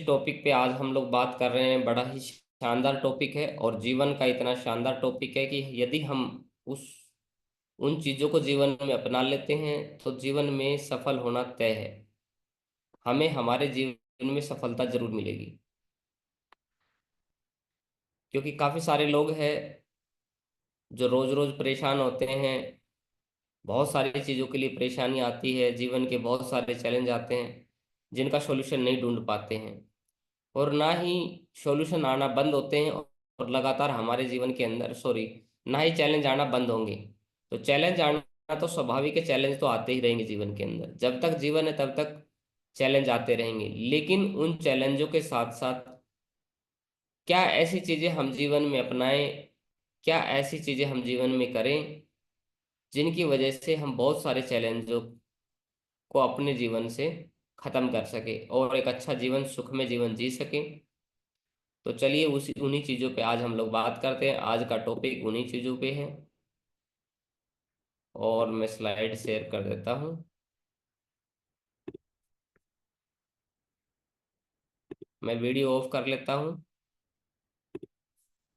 जिस टॉपिक पे आज हम लोग बात कर रहे हैं बड़ा ही शानदार टॉपिक है और जीवन का इतना शानदार टॉपिक है कि यदि हम उस उन चीजों को जीवन में अपना लेते हैं तो जीवन में सफल होना तय है। हमें हमारे जीवन में सफलता जरूर मिलेगी, क्योंकि काफी सारे लोग हैं जो रोज रोज परेशान होते हैं। बहुत सारी चीजों के लिए परेशानी आती है, जीवन के बहुत सारे चैलेंज आते हैं जिनका सॉल्यूशन नहीं ढूंढ पाते हैं, और ना ही सॉल्यूशन आना बंद होते हैं और लगातार हमारे जीवन के अंदर ना ही चैलेंज आना बंद होंगे। तो चैलेंज आना तो स्वाभाविक है, चैलेंज तो आते ही रहेंगे जीवन के अंदर। जब तक जीवन है तब तक चैलेंज आते रहेंगे, लेकिन उन चैलेंजों के साथ साथ क्या ऐसी चीजें हम जीवन में अपनाएं, क्या ऐसी चीजें हम जीवन में करें जिनकी वजह से हम बहुत सारे चैलेंजों को अपने जीवन से खत्म कर सके और एक अच्छा जीवन, सुखमय जीवन जी सके। तो चलिए उसी उन्हीं चीज़ों पे आज हम लोग बात करते हैं। आज का टॉपिक उन्हीं चीज़ों पे है, और मैं स्लाइड शेयर कर देता हूँ। मैं वीडियो ऑफ कर लेता हूँ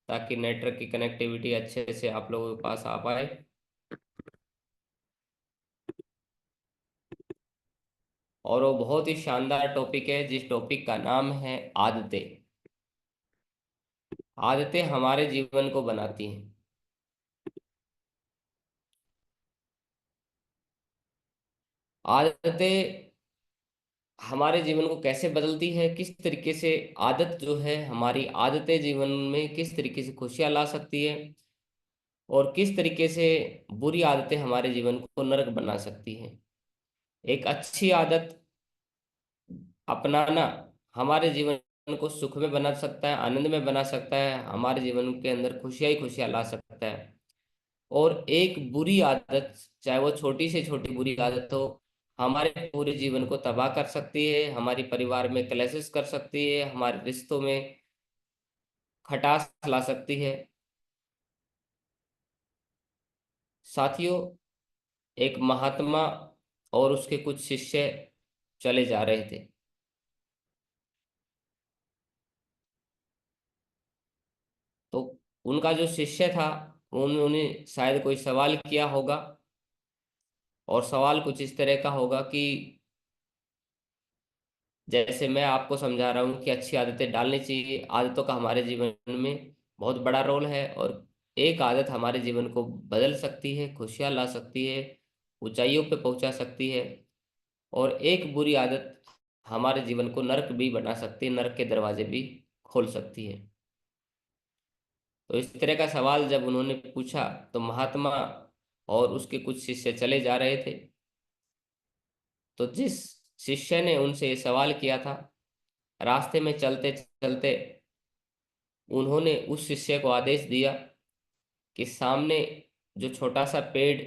ताकि नेटवर्क की कनेक्टिविटी अच्छे से आप लोगों के पास आ पाए। और वो बहुत ही शानदार टॉपिक है जिस टॉपिक का नाम है आदतें। आदतें हमारे जीवन को बनाती हैं। आदतें हमारे जीवन को कैसे बदलती है, किस तरीके से आदत जो है, हमारी आदतें जीवन में किस तरीके से खुशियां ला सकती है, और किस तरीके से बुरी आदतें हमारे जीवन को नरक बना सकती हैं। एक अच्छी आदत अपनाना हमारे जीवन को सुख में बना सकता है, आनंद में बना सकता है, हमारे जीवन के अंदर खुशियां ही खुशियां ला सकता है। और एक बुरी आदत, चाहे वो छोटी से छोटी बुरी आदत हो, हमारे पूरे जीवन को तबाह कर सकती है, हमारी परिवार में क्लेशेस कर सकती है, हमारे रिश्तों में खटास ला सकती है। साथियों, एक महात्मा और उसके कुछ शिष्य चले जा रहे थे। तो उनका जो शिष्य था, उन्होंने शायद कोई सवाल किया होगा, और सवाल कुछ इस तरह का होगा कि जैसे मैं आपको समझा रहा हूँ कि अच्छी आदतें डालनी चाहिए। आदतों का हमारे जीवन में बहुत बड़ा रोल है, और एक आदत हमारे जीवन को बदल सकती है, खुशियाँ ला सकती है, ऊंचाइयों पे पहुंचा सकती है। और एक बुरी आदत हमारे जीवन को नरक भी बना सकती है, नरक के दरवाजे भी खोल सकती है। तो इस तरह का सवाल जब उन्होंने पूछा, तो महात्मा और उसके कुछ शिष्य चले जा रहे थे। तो जिस शिष्य ने उनसे ये सवाल किया था, रास्ते में चलते चलते उन्होंने उस शिष्य को आदेश दिया कि सामने जो छोटा सा पेड़,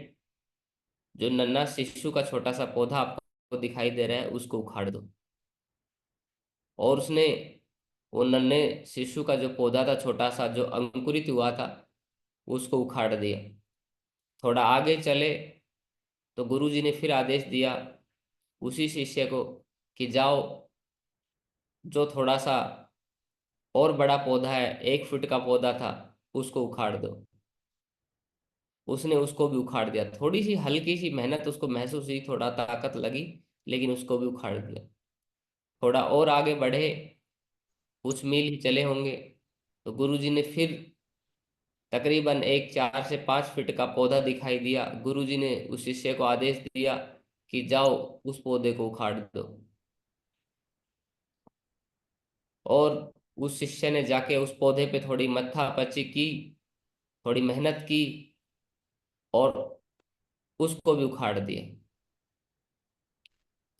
जो नन्हा शिशु का छोटा सा पौधा आपको दिखाई दे रहा है, उसको उखाड़ दो। और उसने वो नन्हे शिशु का जो पौधा था, छोटा सा जो अंकुरित हुआ था, उसको उखाड़ दिया। थोड़ा आगे चले तो गुरुजी ने फिर आदेश दिया उसी शिष्य को कि जाओ, जो थोड़ा सा और बड़ा पौधा है, 1 फुट का पौधा था, उसको उखाड़ दो। उसने उसको भी उखाड़ दिया। थोड़ी सी हल्की सी मेहनत उसको महसूस हुई, थोड़ा ताकत लगी, लेकिन उसको भी उखाड़ दिया। थोड़ा और आगे बढ़े, कुछ मील ही चले होंगे, तो गुरुजी ने फिर तकरीबन एक 4 से 5 फीट का पौधा दिखाई दिया। गुरुजी ने उस शिष्य को आदेश दिया कि जाओ, उस पौधे को उखाड़ दो। और उस शिष्य ने जाके उस पौधे पे थोड़ी मत्थापच्ची की, थोड़ी मेहनत की, और उसको भी उखाड़ दिया।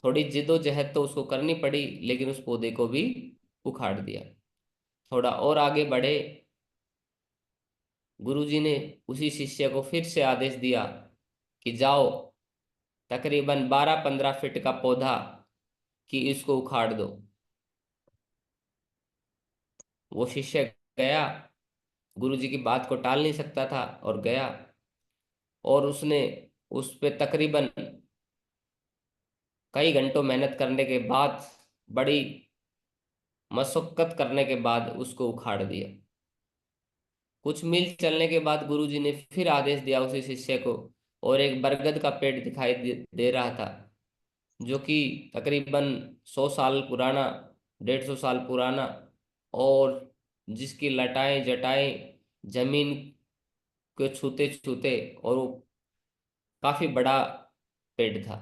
थोड़ी जिद्दोजहद तो उसको करनी पड़ी, लेकिन उस पौधे को भी उखाड़ दिया। थोड़ा और आगे बढ़े, गुरुजी ने उसी शिष्य को फिर से आदेश दिया कि जाओ, तकरीबन 12-15 फीट का पौधा कि इसको उखाड़ दो। वो शिष्य गया, गुरुजी की बात को टाल नहीं सकता था, और गया। और उसने उस पे तकरीबन कई घंटों मेहनत करने के बाद बड़ी मशक्कत करने के बाद उसको उखाड़ दिया। कुछ मील चलने के बाद गुरुजी ने फिर आदेश दिया उसी शिष्य को, और एक बरगद का पेड़ दिखाई दे रहा था, जो कि तकरीबन 100 साल पुराना, 150 साल पुराना, और जिसकी लटाएं जटाएं जमीन को छूते छूते, और वो काफी बड़ा पेड़ था।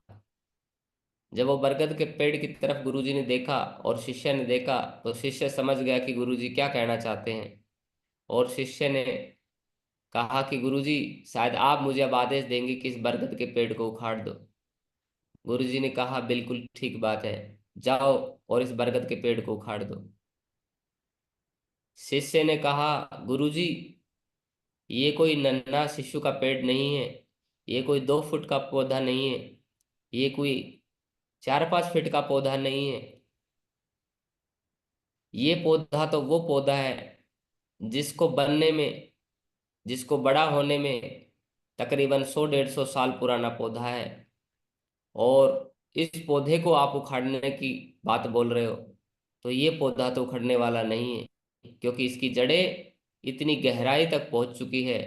जब वो बरगद के पेड़ की तरफ गुरुजी ने देखा और शिष्य ने देखा, तो शिष्य समझ गया कि गुरुजी क्या कहना चाहते हैं। और शिष्य ने कहा कि गुरुजी, शायद आप मुझे अब आदेश देंगे कि इस बरगद के पेड़ को उखाड़ दो। गुरुजी ने कहा, बिल्कुल ठीक बात है, जाओ और इस बरगद के पेड़ को उखाड़ दो। शिष्य ने कहा, गुरुजी, ये कोई नन्हा शिशु का पेड़ नहीं है, ये कोई 2 फुट का पौधा नहीं है, ये कोई 4-5 फीट का पौधा नहीं है। ये पौधा तो वो पौधा है जिसको बनने में, जिसको बड़ा होने में तकरीबन 100-150 साल पुराना पौधा है। और इस पौधे को आप उखाड़ने की बात बोल रहे हो, तो ये पौधा तो उखड़ने वाला नहीं है, क्योंकि इसकी जड़ें इतनी गहराई तक पहुंच चुकी है,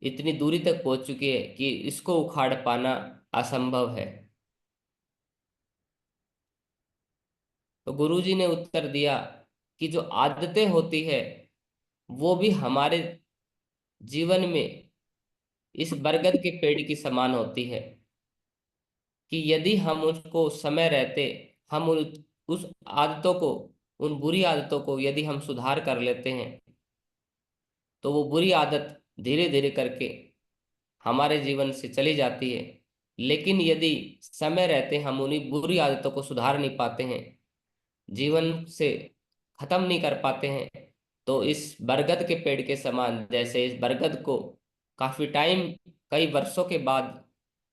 इतनी दूरी तक पहुंच चुकी है कि इसको उखाड़ पाना असंभव है। तो गुरुजी ने उत्तर दिया कि जो आदतें होती है वो भी हमारे जीवन में इस बरगद के पेड़ की समान होती है, कि यदि हम उसको समय रहते, हम उस आदतों को, उन बुरी आदतों को यदि हम सुधार कर लेते हैं, तो वो बुरी आदत धीरे धीरे करके हमारे जीवन से चली जाती है। लेकिन यदि समय रहते हम उन्हीं बुरी आदतों को सुधार नहीं पाते हैं, जीवन से खत्म नहीं कर पाते हैं, तो इस बरगद के पेड़ के समान, जैसे इस बरगद को काफी टाइम, कई वर्षों के बाद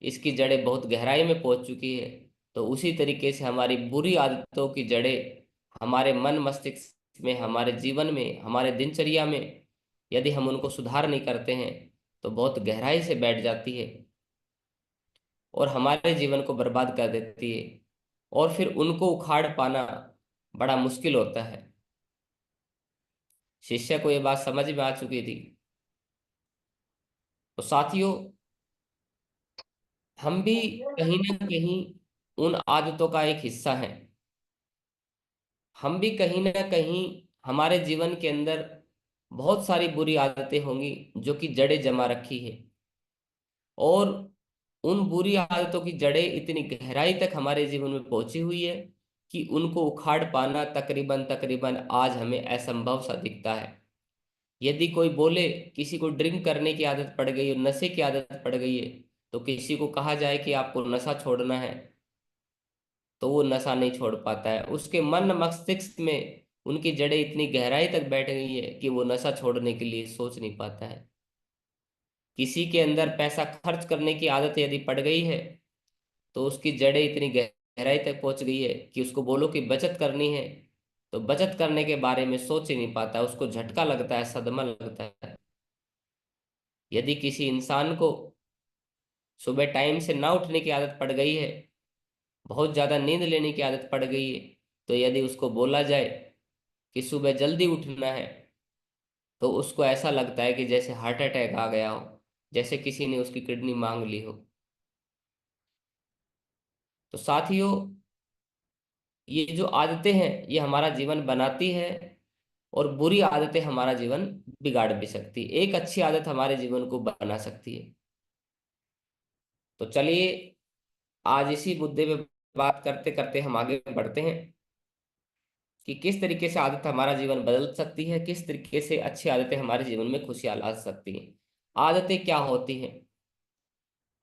इसकी जड़ें बहुत गहराई में पहुंच चुकी है, तो उसी तरीके से हमारी बुरी आदतों की जड़ें हमारे मन मस्तिष्क में, हमारे जीवन में, हमारे दिनचर्या में, यदि हम उनको सुधार नहीं करते हैं, तो बहुत गहराई से बैठ जाती है और हमारे जीवन को बर्बाद कर देती है। और फिर उनको उखाड़ पाना बड़ा मुश्किल होता है। शिष्य को ये बात समझ में आ चुकी थी। तो साथियों, हम भी कहीं ना कहीं उन आदतों का एक हिस्सा हैं। हम भी कहीं ना कहीं, हमारे जीवन के अंदर बहुत सारी बुरी आदतें होंगी जो कि जड़ें जमा रखी है, और उन बुरी आदतों की जड़ें इतनी गहराई तक हमारे जीवन में पहुंची हुई है कि उनको उखाड़ पाना तकरीबन तकरीबन आज हमें असंभव सा दिखता है। यदि कोई बोले, किसी को ड्रिंक करने की आदत पड़ गई है, नशे की आदत पड़ गई है, तो किसी को कहा जाए कि आपको नशा छोड़ना है, तो वो नशा नहीं छोड़ पाता है। उसके मन मस्तिष्क में उनकी जड़ें इतनी गहराई तक बैठ गई है कि वो नशा छोड़ने के लिए सोच नहीं पाता है। किसी के अंदर पैसा खर्च करने की आदत यदि पड़ गई है, तो उसकी जड़ें इतनी गहराई तक पहुंच गई है कि उसको बोलो कि बचत करनी है, तो बचत करने के बारे में सोच ही नहीं पाता, उसको झटका लगता है, सदमा लगता है। यदि किसी इंसान को सुबह टाइम से ना उठने की आदत पड़ गई है, बहुत ज्यादा नींद लेने की आदत पड़ गई है, तो यदि उसको बोला जाए कि सुबह जल्दी उठना है, तो उसको ऐसा लगता है कि जैसे हार्ट अटैक आ गया हो, जैसे किसी ने उसकी किडनी मांग ली हो। तो साथियों, ये जो आदतें हैं ये हमारा जीवन बनाती है, और बुरी आदतें हमारा जीवन बिगाड़ भी सकती है। एक अच्छी आदत हमारे जीवन को बना सकती है। तो चलिए, आज इसी मुद्दे पे बात करते करते हम आगे बढ़ते हैं कि किस तरीके से आदत हमारा जीवन बदल सकती है, किस तरीके से अच्छी आदतें हमारे जीवन में खुशियां ला सकती हैं। आदतें क्या होती हैं,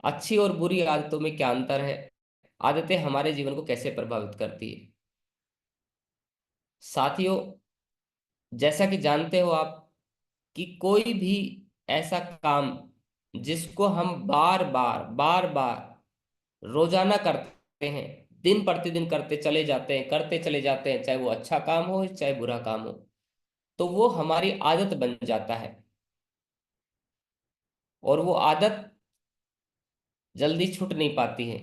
अच्छी और बुरी आदतों में क्या अंतर है, आदतें हमारे जीवन को कैसे प्रभावित करती है। साथियों, जैसा कि जानते हो आप, कि कोई भी ऐसा काम जिसको हम बार बार रोजाना करते हैं, दिन प्रतिदिन करते चले जाते हैं, करते चले जाते हैं, चाहे वो अच्छा काम हो चाहे बुरा काम हो, तो वो हमारी आदत बन जाता है। और वो आदत जल्दी छूट नहीं पाती है।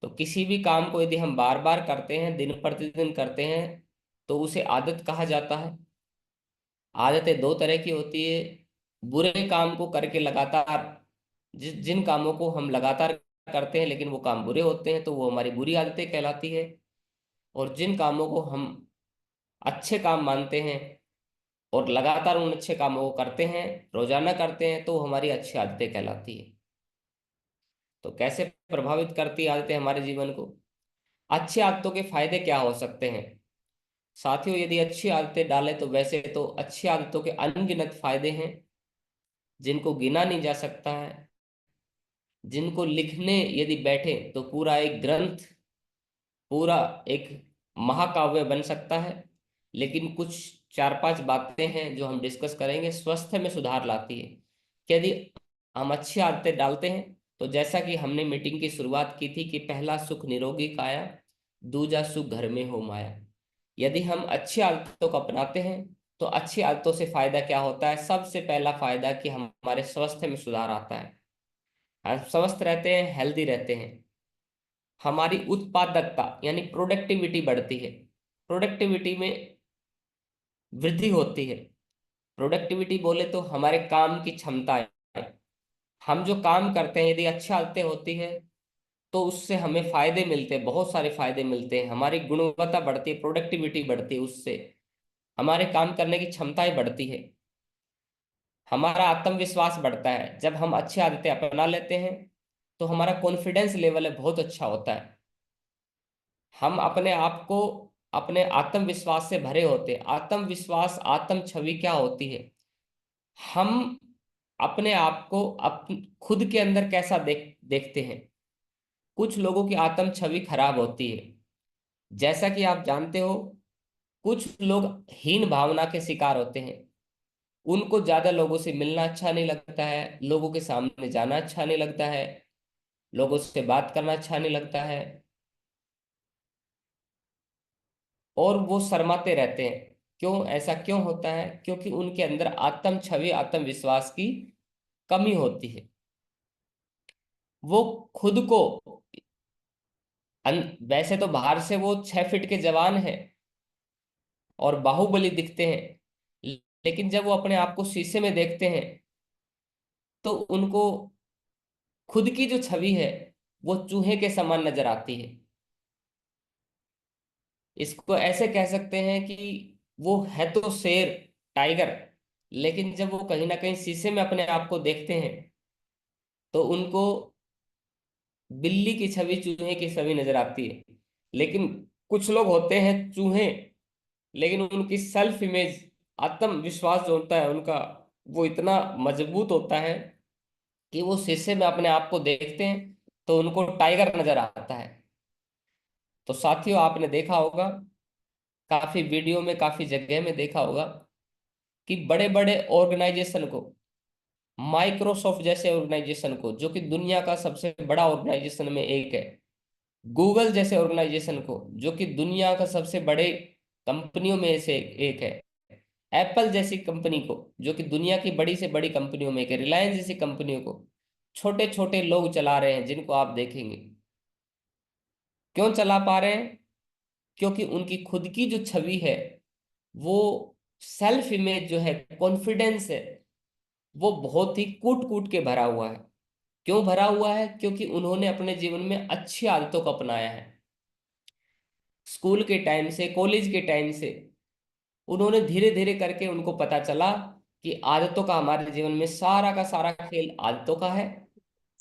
तो किसी भी काम को यदि हम बार बार करते हैं, दिन प्रतिदिन करते हैं, तो उसे आदत कहा जाता है। आदतें दो तरह की होती है। बुरे काम को करके लगातार, जिन कामों को हम लगातार करते हैं लेकिन वो काम बुरे होते हैं, तो वो हमारी बुरी आदतें कहलाती है। और जिन कामों को हम अच्छे काम मानते हैं और लगातार उन अच्छे कामों को करते हैं, रोजाना करते हैं, तो वो हमारी अच्छी आदतें कहलाती है। तो कैसे प्रभावित करती है आदतें हमारे जीवन को? अच्छी आदतों के फायदे क्या हो सकते हैं? साथियों, यदि अच्छी आदतें डालें तो वैसे तो अच्छी आदतों के अनगिनत फायदे हैं, जिनको गिना नहीं जा सकता है। जिनको लिखने यदि बैठे तो पूरा एक ग्रंथ, पूरा एक महाकाव्य बन सकता है। लेकिन कुछ चार पांच बातें हैं जो हम डिस्कस करेंगे, स्वास्थ्य में सुधार लाती है कि यदि हम अच्छी आदतें डालते हैं। तो जैसा कि हमने मीटिंग की शुरुआत की थी कि पहला सुख निरोगी काया, दूजा सुख घर में हो माया। यदि हम अच्छी आदतों को अपनाते हैं तो अच्छी आदतों से फायदा क्या होता है? सबसे पहला फायदा कि हमारे स्वास्थ्य में सुधार आता है। हम स्वस्थ रहते हैं, हेल्दी रहते हैं। हमारी उत्पादकता यानी प्रोडक्टिविटी बढ़ती है। प्रोडक्टिविटी में वृद्धि होती है। प्रोडक्टिविटी बोले तो हमारे काम की क्षमता है। हम जो काम करते हैं, यदि अच्छी आदतें होती है तो उससे हमें फायदे मिलते हैं, बहुत सारे फायदे मिलते हैं। हमारी गुणवत्ता बढ़ती है, प्रोडक्टिविटी बढ़ती है, उससे हमारे काम करने की क्षमताएं बढ़ती है। हमारा आत्मविश्वास बढ़ता है। जब हम अच्छी आदतें अपना लेते हैं तो हमारा कॉन्फिडेंस लेवल है बहुत अच्छा होता है। हम अपने आप को, अपने आत्मविश्वास से भरे होते हैं। आत्मविश्वास, आत्म छवि क्या होती है? हम अपने आप को खुद के अंदर कैसा देखते हैं। कुछ लोगों की आत्म छवि खराब होती है। जैसा कि आप जानते हो, कुछ लोग हीन भावना के शिकार होते हैं। उनको ज्यादा लोगों से मिलना अच्छा नहीं लगता है, लोगों के सामने जाना अच्छा नहीं लगता है, लोगों से बात करना अच्छा नहीं लगता है, और वो शर्माते रहते हैं। क्यों ऐसा क्यों होता है? क्योंकि उनके अंदर आत्म छवि, आत्मविश्वास की कमी होती है। वो खुद को वैसे तो बाहर से वो 6 फीट के जवान है और बाहुबली दिखते हैं, लेकिन जब वो अपने आप को शीशे में देखते हैं तो उनको खुद की जो छवि है वो चूहे के समान नजर आती है। इसको ऐसे कह सकते हैं कि वो है तो शेर, टाइगर, लेकिन जब वो कहीं ना कहीं शीशे में अपने आप को देखते हैं तो उनको बिल्ली की छवि, चूहे की छवि नजर आती है। लेकिन कुछ लोग होते हैं चूहे, लेकिन उनकी सेल्फ इमेज, आत्मविश्वास जो होता है उनका, वो इतना मजबूत होता है कि वो शीशे में अपने आप को देखते हैं तो उनको टाइगर नजर आता है। तो साथियों, आपने देखा होगा, काफी वीडियो में, काफी जगह में देखा होगा कि बड़े बड़े ऑर्गेनाइजेशन को, माइक्रोसॉफ्ट जैसे ऑर्गेनाइजेशन को जो कि दुनिया का सबसे बड़ा ऑर्गेनाइजेशन में एक है, गूगल जैसे ऑर्गेनाइजेशन को जो कि दुनिया का सबसे बड़े कंपनियों में से एक है, एप्पल जैसी कंपनी को जो कि दुनिया की बड़ी से बड़ी कंपनियों में एक है, रिलायंस जैसी कंपनियों को छोटे छोटे लोग चला रहे हैं, जिनको आप देखेंगे। क्यों चला पा रहे हैं? क्योंकि उनकी खुद की जो छवि है, वो सेल्फ इमेज जो है, कॉन्फिडेंस है, वो बहुत ही कूट कूट के भरा हुआ है। क्यों भरा हुआ है? क्योंकि उन्होंने अपने जीवन में अच्छी आदतों को अपनाया है। स्कूल के टाइम से, कॉलेज के टाइम से उन्होंने धीरे धीरे करके उनको पता चला कि आदतों का हमारे जीवन में, सारा का सारा खेल आदतों का है।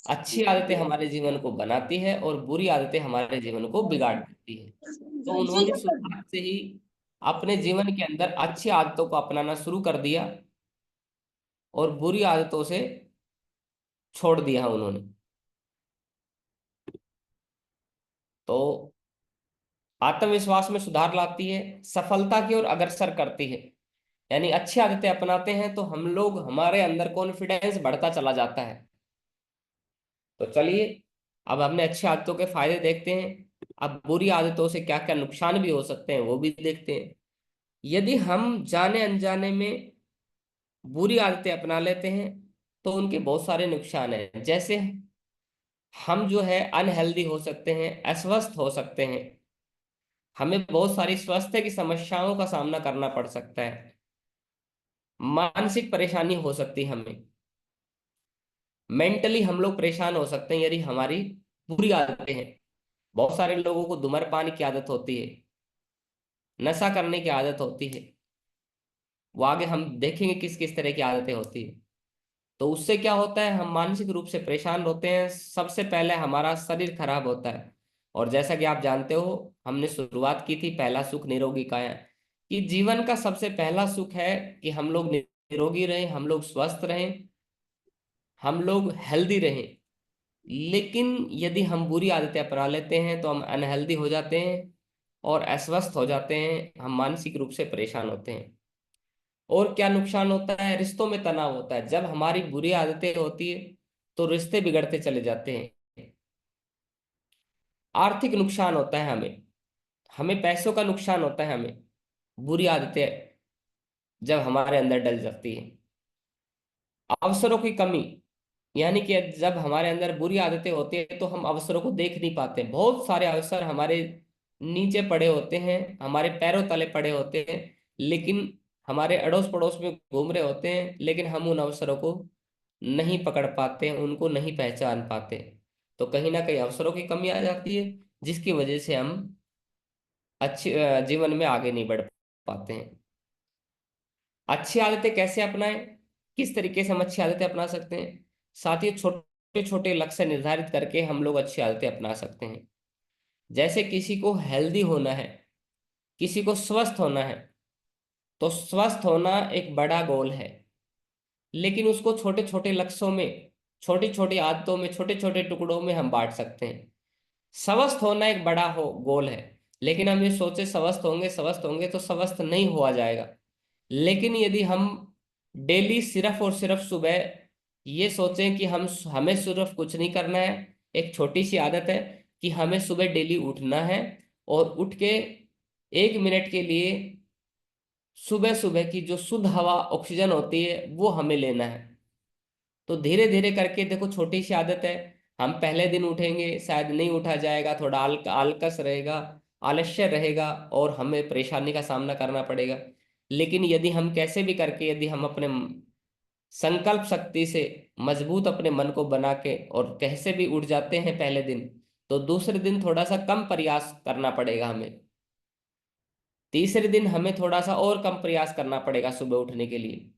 अच्छी आदतें हमारे जीवन को बनाती है और बुरी आदतें हमारे जीवन को बिगाड़ देती है। तो उन्होंने शुरुआत से ही अपने जीवन के अंदर अच्छी आदतों को अपनाना शुरू कर दिया और बुरी आदतों से छोड़ दिया उन्होंने। तो आत्मविश्वास में सुधार लाती है, सफलता की ओर अग्रसर करती है। यानी अच्छी आदतें अपनाते हैं तो हम लोग, हमारे अंदर कॉन्फिडेंस बढ़ता चला जाता है। तो चलिए, अब हमने अच्छी आदतों के फायदे देखते हैं। अब बुरी आदतों से क्या क्या नुकसान भी हो सकते हैं वो भी देखते हैं। यदि हम जाने अनजाने में बुरी आदतें अपना लेते हैं तो उनके बहुत सारे नुकसान हैं। जैसे हम जो है अनहेल्दी हो सकते हैं, अस्वस्थ हो सकते हैं। हमें बहुत सारी स्वास्थ्य की समस्याओं का सामना करना पड़ सकता है, मानसिक परेशानी हो सकती है हमें, मेंटली हम लोग परेशान हो सकते हैं यदि हमारी बुरी आदतें हैं। बहुत सारे लोगों को धूम्रपान की आदत होती है, नशा करने की आदत होती है। वो आगे हम देखेंगे किस किस तरह की आदतें होती है। तो उससे क्या होता है, हम मानसिक रूप से परेशान होते हैं, सबसे पहले हमारा शरीर खराब होता है। और जैसा कि आप जानते हो, हमने शुरुआत की थी पहला सुख निरोगी काया, कि जीवन का सबसे पहला सुख है कि हम लोग निरोगी रहें, हम लोग स्वस्थ रहें, हम लोग हेल्दी रहें। लेकिन यदि हम बुरी आदतें अपना लेते हैं तो हम अनहेल्दी हो जाते हैं और अस्वस्थ हो जाते हैं, हम मानसिक रूप से परेशान होते हैं। और क्या नुकसान होता है, रिश्तों में तनाव होता है। जब हमारी बुरी आदतें होती है तो रिश्ते बिगड़ते चले जाते हैं। आर्थिक नुकसान होता है हमें, हमें पैसों का नुकसान होता है हमें, बुरी आदतें जब हमारे अंदर डल जाती है। अवसरों की कमी, यानी कि जब हमारे अंदर बुरी आदतें होती है तो हम अवसरों को देख नहीं पाते। बहुत सारे अवसर हमारे नीचे पड़े होते हैं, हमारे पैरों तले पड़े होते हैं, लेकिन हमारे अड़ोस पड़ोस में घूम रहे होते हैं, लेकिन हम उन अवसरों को नहीं पकड़ पाते, उनको नहीं पहचान पाते। तो कहीं ना कहीं अवसरों की कमी आ जाती है, जिसकी वजह से हम अच्छी जीवन में आगे नहीं बढ़ पाते हैं। अच्छी आदतें कैसे अपनाएं, किस तरीके से हम अच्छी आदतें अपना सकते हैं? साथ ही छोटे छोटे लक्ष्य निर्धारित करके हम लोग अच्छी आदतें अपना सकते हैं। जैसे किसी को हेल्दी होना है, किसी को स्वस्थ होना है, तो स्वस्थ होना एक बड़ा गोल है, लेकिन उसको छोटे छोटे लक्ष्यों में, छोटी छोटी आदतों में, छोटे छोटे टुकड़ों में हम बांट सकते हैं। स्वस्थ होना एक बड़ा हो गोल है, लेकिन हम ये सोचे स्वस्थ होंगे तो स्वस्थ नहीं हुआ जाएगा। लेकिन यदि हम डेली सिर्फ और सिर्फ सुबह ये सोचें कि हमें सिर्फ कुछ नहीं करना है, एक छोटी सी आदत है कि हमें सुबह डेली उठना है और उठ के 1 मिनट के लिए सुबह सुबह की जो शुद्ध हवा ऑक्सीजन होती है वो हमें लेना है। तो धीरे धीरे करके देखो, छोटी सी आदत है। हम पहले दिन उठेंगे, शायद नहीं उठा जाएगा, थोड़ा आलकस रहेगा, आलस्य रहेगा और हमें परेशानी का सामना करना पड़ेगा। लेकिन यदि हम कैसे भी करके, यदि हम अपने संकल्प शक्ति से मजबूत अपने मन को बना के और कैसे भी उठ जाते हैं पहले दिन, तो दूसरे दिन थोड़ा सा कम प्रयास करना पड़ेगा हमें, तीसरे दिन हमें थोड़ा सा और कम प्रयास करना पड़ेगा सुबह उठने के लिए,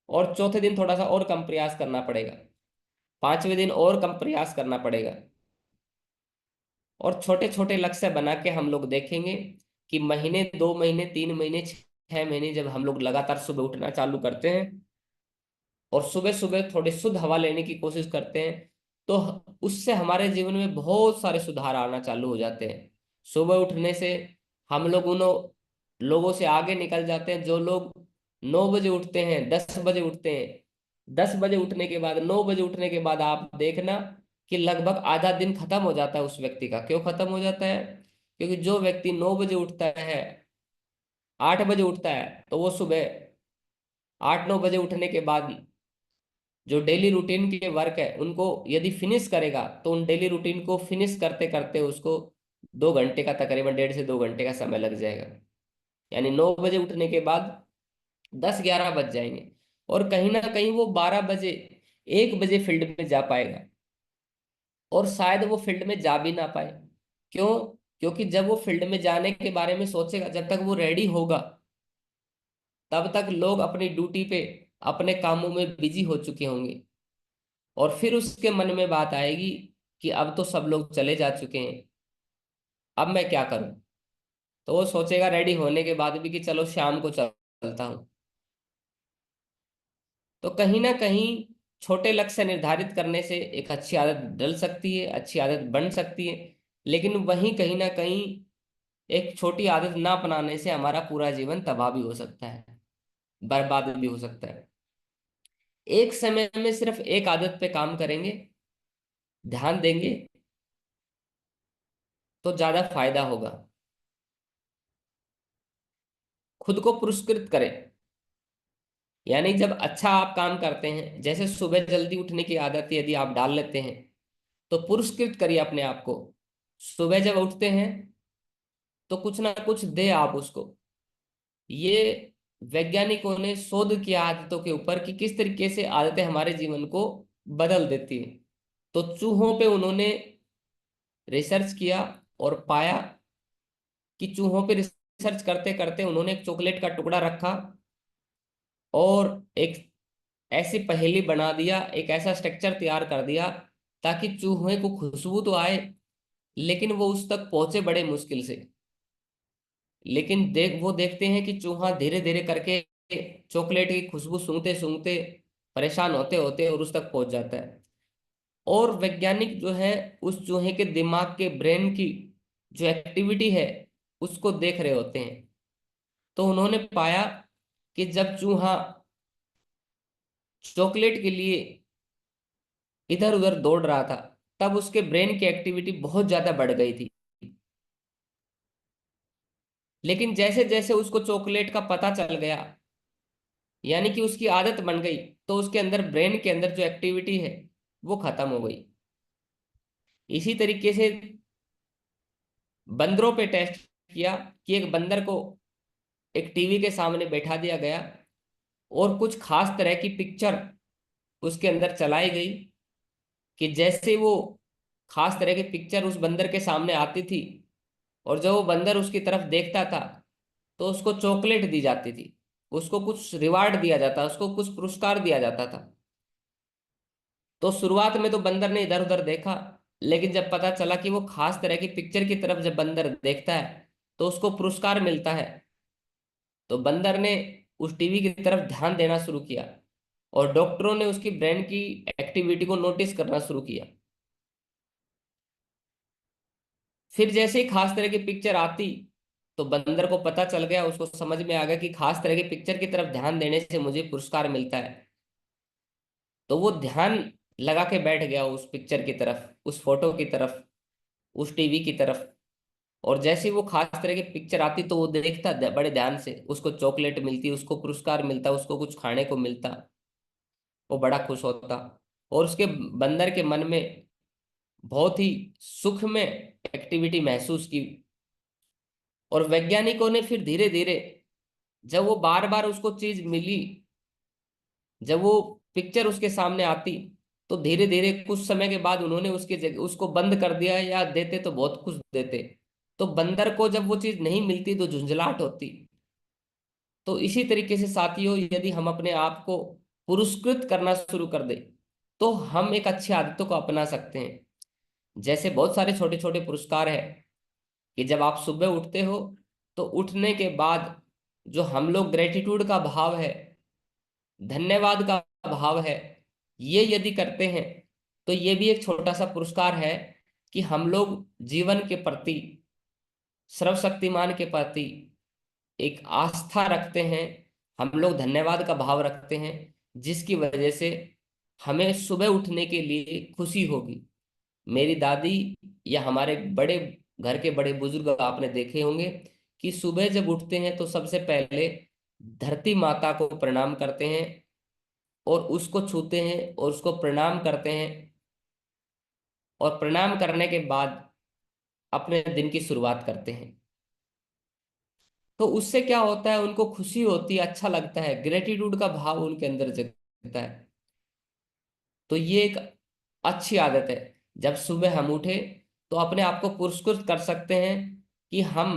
और चौथे दिन थोड़ा सा और कम प्रयास करना पड़ेगा, पांचवें दिन और कम प्रयास करना पड़ेगा। और छोटे छोटे लक्ष्य बना के हम लोग देखेंगे कि महीने, 2 महीने, 3 महीने, 6 महीने जब हम लोग लगातार सुबह उठना चालू करते हैं और सुबह सुबह थोड़ी शुद्ध हवा लेने की कोशिश करते हैं, तो उससे हमारे जीवन में बहुत सारे सुधार आना चालू हो जाते हैं। सुबह उठने से हम लोग उन लोगों से आगे निकल जाते हैं जो लोग 9 बजे उठते हैं, 10 बजे उठते हैं। 10 बजे उठने के बाद, 9 बजे उठने के बाद आप देखना कि लगभग आधा दिन खत्म हो जाता है उस व्यक्ति का। क्यों खत्म हो जाता है? क्योंकि जो व्यक्ति 9 बजे उठता है, 8 बजे उठता है, तो वो सुबह 8-9 बजे उठने के बाद जो डेली रूटीन के वर्क है उनको यदि फिनिश करेगा, तो उन डेली रूटीन को फिनिश करते करते उसको 2 घंटे का, तकरीबन 1.5 से 2 घंटे का समय लग जाएगा। यानी 9 बजे उठने के बाद 10-11 बज जाएंगे, और कहीं ना कहीं वो 12 बजे, 1 बजे फील्ड में जा पाएगा, और शायद वो फील्ड में जा भी ना पाए। क्यों? क्योंकि जब वो फील्ड में जाने के बारे में सोचेगा, जब तक वो रेडी होगा तब तक लोग अपनी ड्यूटी पे, अपने कामों में बिजी हो चुके होंगे, और फिर उसके मन में बात आएगी कि अब तो सब लोग चले जा चुके हैं, अब मैं क्या करूं? तो वो सोचेगा रेडी होने के बाद भी कि चलो शाम को चलता हूं। तो कहीं ना कहीं छोटे लक्ष्य निर्धारित करने से एक अच्छी आदत डल सकती है, अच्छी आदत बन सकती है। लेकिन वहीं कहीं ना कहीं एक छोटी आदत ना अपनाने से हमारा पूरा जीवन तबाह भी हो सकता है, बर्बाद भी हो सकता है। एक समय में सिर्फ एक आदत पे काम करेंगे, ध्यान देंगे, तो ज्यादा फायदा होगा। खुद को पुरस्कृत करें, यानी जब अच्छा आप काम करते हैं, जैसे सुबह जल्दी उठने की आदत यदि आप डाल लेते हैं, तो पुरस्कृत करिए अपने आप को। सुबह जब उठते हैं तो कुछ ना कुछ दे आप उसको। ये वैज्ञानिकों ने शोध किया आदतों के ऊपर कि किस तरीके से आदतें हमारे जीवन को बदल देती है। तो चूहों पे उन्होंने रिसर्च किया और पाया कि चूहों पे रिसर्च करते करते उन्होंने एक चॉकलेट का टुकड़ा रखा और एक ऐसी पहेली बना दिया, एक ऐसा स्ट्रक्चर तैयार कर दिया ताकि चूहे को खुशबू तो आए, लेकिन वो उस तक पहुंचे बड़े मुश्किल से। लेकिन वो देखते हैं कि चूहा धीरे धीरे करके चॉकलेट की खुशबू सूंघते सूंघते परेशान होते होते और उस तक पहुंच जाता है। और वैज्ञानिक जो है उस चूहे के दिमाग के ब्रेन की जो एक्टिविटी है उसको देख रहे होते हैं। तो उन्होंने पाया कि जब चूहा चॉकलेट के लिए इधर उधर दौड़ रहा था, तब उसके ब्रेन की एक्टिविटी बहुत ज्यादा बढ़ गई थी। लेकिन जैसे जैसे उसको चॉकलेट का पता चल गया, यानी कि उसकी आदत बन गई, तो उसके अंदर ब्रेन के अंदर जो एक्टिविटी है वो खत्म हो गई। इसी तरीके से बंदरों पे टेस्ट किया कि एक बंदर को एक टीवी के सामने बैठा दिया गया और कुछ खास तरह की पिक्चर उसके अंदर चलाई गई कि जैसे वो खास तरह की पिक्चर उस बंदर के सामने आती थी और जब वो बंदर उसकी तरफ देखता था तो उसको चॉकलेट दी जाती थी, उसको कुछ रिवार्ड दिया जाता, उसको कुछ पुरस्कार दिया जाता था। तो शुरुआत में तो बंदर ने इधर उधर देखा, लेकिन जब पता चला कि वो खास तरह की पिक्चर की तरफ जब बंदर देखता है तो उसको पुरस्कार मिलता है, तो बंदर ने उस टीवी की तरफ ध्यान देना शुरू किया और डॉक्टरों ने उसकी ब्रेन की एक्टिविटी को नोटिस करना शुरू किया। फिर जैसे ही खास तरह की पिक्चर आती तो बंदर को पता चल गया, उसको समझ में आ गया कि खास तरह की पिक्चर की तरफ ध्यान देने से मुझे पुरस्कार मिलता है। तो वो ध्यान लगा के बैठ गया उस पिक्चर की तरफ, उस फोटो की तरफ, उस टीवी की तरफ। और जैसे ही वो खास तरह की पिक्चर आती तो वो देखता बड़े ध्यान से, उसको चॉकलेट मिलती, उसको पुरस्कार मिलता, उसको कुछ खाने को मिलता, वो बड़ा खुश होता। और उसके बंदर के मन में बहुत ही सुख में एक्टिविटी महसूस की। और वैज्ञानिकों ने फिर धीरे धीरे जब वो बार बार उसको चीज मिली, जब वो पिक्चर उसके सामने आती, तो धीरे धीरे कुछ समय के बाद उन्होंने उसकी जगह उसको बंद कर दिया, या देते तो बहुत कुछ देते। तो बंदर को जब वो चीज नहीं मिलती तो झुंझलाहट होती। तो इसी तरीके से साथियों, यदि हम अपने आप को पुरस्कृत करना शुरू कर दे तो हम एक अच्छी आदतों को अपना सकते हैं। जैसे बहुत सारे छोटे छोटे पुरस्कार है कि जब आप सुबह उठते हो तो उठने के बाद जो हम लोग ग्रेटिट्यूड का भाव है, धन्यवाद का भाव है, ये यदि करते हैं तो ये भी एक छोटा सा पुरस्कार है कि हम लोग जीवन के प्रति, सर्वशक्तिमान के प्रति एक आस्था रखते हैं, हम लोग धन्यवाद का भाव रखते हैं, जिसकी वजह से हमें सुबह उठने के लिए खुशी होगी। मेरी दादी या हमारे बड़े घर के बड़े बुजुर्ग आपने देखे होंगे कि सुबह जब उठते हैं तो सबसे पहले धरती माता को प्रणाम करते हैं और उसको छूते हैं और उसको प्रणाम करते हैं, और प्रणाम करने के बाद अपने दिन की शुरुआत करते हैं। तो उससे क्या होता है, उनको खुशी होती है, अच्छा लगता है, ग्रेटिट्यूड का भाव उनके अंदर जगता है। तो ये एक अच्छी आदत है। जब सुबह हम उठे तो अपने आप को पुरस्कृत कर सकते हैं कि हम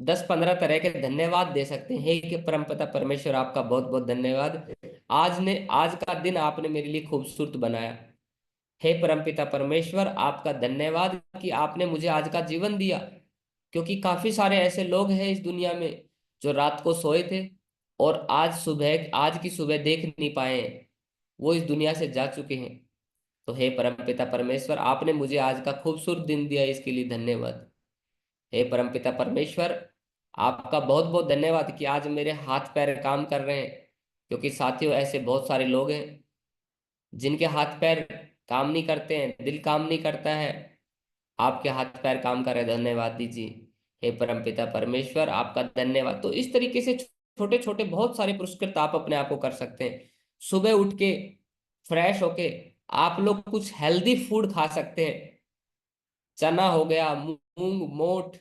10-15 तरह के धन्यवाद दे सकते हैं। हे कि परमपिता परमेश्वर, आपका बहुत बहुत धन्यवाद, आज का दिन आपने मेरे लिए खूबसूरत बनाया। हे परमपिता परमेश्वर, आपका धन्यवाद कि आपने मुझे आज का जीवन दिया, क्योंकि काफी सारे ऐसे लोग हैं इस दुनिया में जो रात को सोए थे और आज की सुबह देख नहीं पाए हैं, वो इस दुनिया से जा चुके हैं। तो हे परमपिता परमेश्वर, आपने मुझे आज का खूबसूरत दिन दिया, इसके लिए धन्यवाद। हे परमपिता परमेश्वर, आपका बहुत बहुत धन्यवाद कि आज मेरे हाथ पैर काम कर रहे हैं, क्योंकि साथियों ऐसे बहुत सारे लोग हैं जिनके हाथ पैर काम नहीं करते हैं, दिल काम नहीं करता है। आपके हाथ पैर काम कर रहे हैं, धन्यवाद दीजिए। हे परमपिता परमेश्वर, आपका धन्यवाद। तो इस तरीके से छोटे छोटे बहुत सारे पुरस्कृत आप अपने आप को कर सकते हैं। सुबह उठ के फ्रेश होके आप लोग कुछ हेल्दी फूड खा सकते हैं। चना हो गया, मूंग मोठ,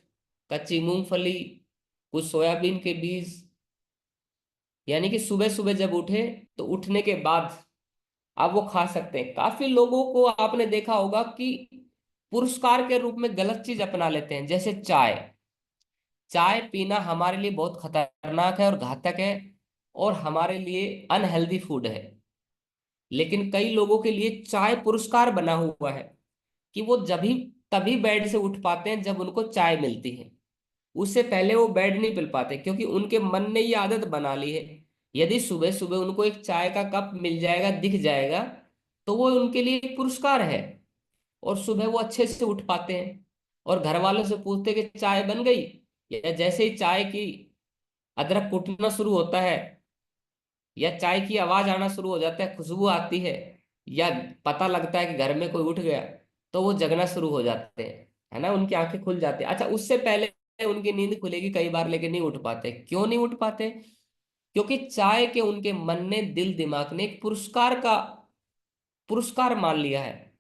कच्ची मूंगफली, कुछ सोयाबीन के बीज। यानी कि सुबह सुबह जब उठे तो उठने के बाद आप वो खा सकते हैं। काफी लोगों को आपने देखा होगा कि पुरस्कार के रूप में गलत चीज अपना लेते हैं, जैसे चाय। चाय पीना हमारे लिए बहुत खतरनाक है और घातक है, और हमारे लिए अनहेल्दी फूड है। लेकिन कई लोगों के लिए चाय पुरस्कार बना हुआ है, कि वो जब भी तभी बेड से उठ पाते हैं जब उनको चाय मिलती है। उससे पहले वो बेड नहीं मिल पाते, क्योंकि उनके मन ने ये आदत बना ली है। यदि सुबह सुबह उनको एक चाय का कप मिल जाएगा, दिख जाएगा, तो वो उनके लिए एक पुरस्कार है, और सुबह वो अच्छे से उठ पाते हैं। और घर वालों से पूछते कि चाय बन गई, या जैसे ही चाय की अदरक कूटना शुरू होता है, या चाय की आवाज आना शुरू हो जाता है, खुशबू आती है, या पता लगता है कि घर में कोई उठ गया, तो वो जगना शुरू हो जाते हैं, है ना, उनकी आंखें खुल जाती है। अच्छा, उससे पहले उनकी नींद खुलेगी कई बार, लेकिन नहीं उठ पाते। क्यों नहीं उठ पाते? क्योंकि चाय के उनके मन ने, दिल दिमाग ने एक पुरस्कार मान लिया है।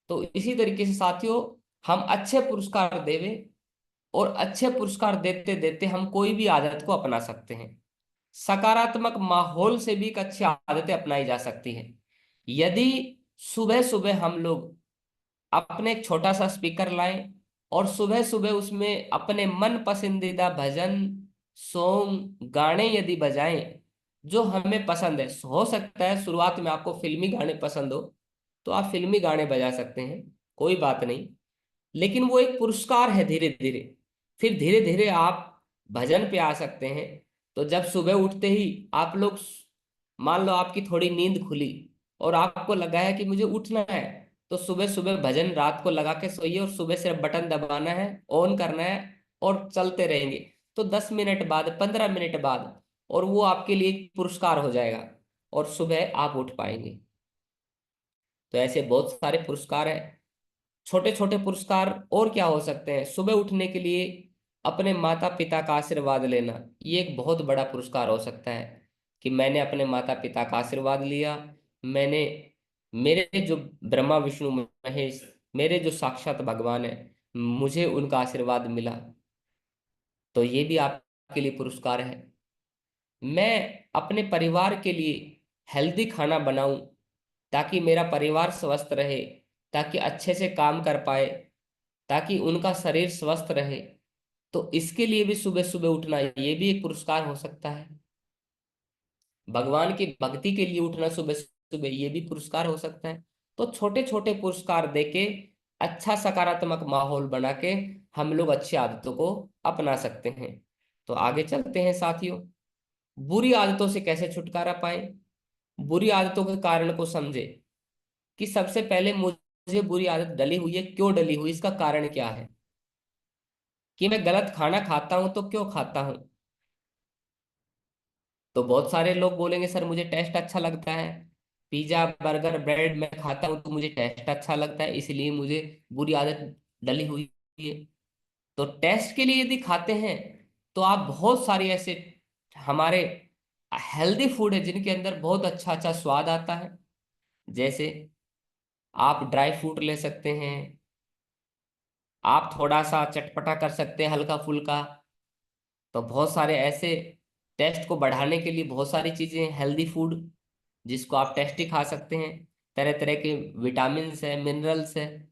तो इसी तरीके से साथियों, हम अच्छे पुरस्कार देवे, और अच्छे पुरस्कार देते देते हम कोई भी आदत को अपना सकते हैं। सकारात्मक माहौल से भी एक अच्छी आदतें अपनाई जा सकती हैं। यदि सुबह सुबह हम लोग अपने एक छोटा सा स्पीकर लाएं, और सुबह सुबह उसमें अपने मन पसंदीदा भजन, सॉन्ग, गाने यदि बजाएं जो हमें पसंद है। हो सकता है शुरुआत में आपको फिल्मी गाने पसंद हो, तो आप फिल्मी गाने बजा सकते हैं, कोई बात नहीं। लेकिन वो एक पुरस्कार है। धीरे धीरे, फिर धीरे धीरे आप भजन पे आ सकते हैं। तो जब सुबह उठते ही आप लोग, मान लो आपकी थोड़ी नींद खुली, और आपको लगा है कि मुझे उठना है, तो सुबह सुबह भजन रात को लगा के सोइए, और सुबह सिर्फ बटन दबाना है, ऑन करना है, और चलते रहेंगे। तो 10 मिनट बाद, 15 मिनट बाद, और वो आपके लिए एक पुरस्कार हो जाएगा, और सुबह आप उठ पाएंगे। तो ऐसे बहुत सारे पुरस्कार हैं। छोटे छोटे पुरस्कार और क्या हो सकते हैं? सुबह उठने के लिए अपने माता पिता का आशीर्वाद लेना, ये एक बहुत बड़ा पुरस्कार हो सकता है, कि मैंने अपने माता पिता का आशीर्वाद लिया। मैंने, मेरे जो ब्रह्मा विष्णु महेश, मेरे जो साक्षात भगवान है, मुझे उनका आशीर्वाद मिला। तो ये भी आपके लिए पुरस्कार है। मैं अपने परिवार के लिए हेल्दी खाना बनाऊं, ताकि मेरा परिवार स्वस्थ रहे, ताकि अच्छे से काम कर पाए, ताकि उनका शरीर स्वस्थ रहे। तो इसके लिए भी सुबह सुबह उठना, ये भी एक पुरस्कार हो सकता है। भगवान की भक्ति के लिए उठना सुबह सुबह, ये भी पुरस्कार हो सकता है। तो छोटे छोटे पुरस्कार देके, अच्छा सकारात्मक माहौल बना के, हम लोग अच्छी आदतों को अपना सकते हैं। तो आगे चलते हैं साथियों। बुरी आदतों से कैसे छुटकारा पाए, बुरी आदतों के कारण को समझे, कि सबसे पहले मुझे बुरी आदत डली हुई है, क्यों डली हुई, इसका कारण क्या है। कि मैं गलत खाना खाता हूं तो क्यों खाता हूं? तो बहुत सारे लोग बोलेंगे, सर मुझे टेस्ट अच्छा लगता है, पिज्जा बर्गर ब्रेड मैं खाता हूं तो मुझे टेस्ट अच्छा लगता है, इसलिए मुझे बुरी आदत डली हुई है। तो टेस्ट के लिए यदि खाते हैं, तो आप बहुत सारी ऐसे हमारे हेल्दी फूड है जिनके अंदर बहुत अच्छा अच्छा स्वाद आता है। जैसे आप ड्राई फ्रूट ले सकते हैं, आप थोड़ा सा चटपटा कर सकते हैं, हल्का फुल्का। तो बहुत सारे ऐसे टेस्ट को बढ़ाने के लिए बहुत सारी चीजें हैं, हेल्दी फूड, जिसको आप टेस्टी खा सकते हैं। तरह तरह के विटामिन है, मिनरल्स है,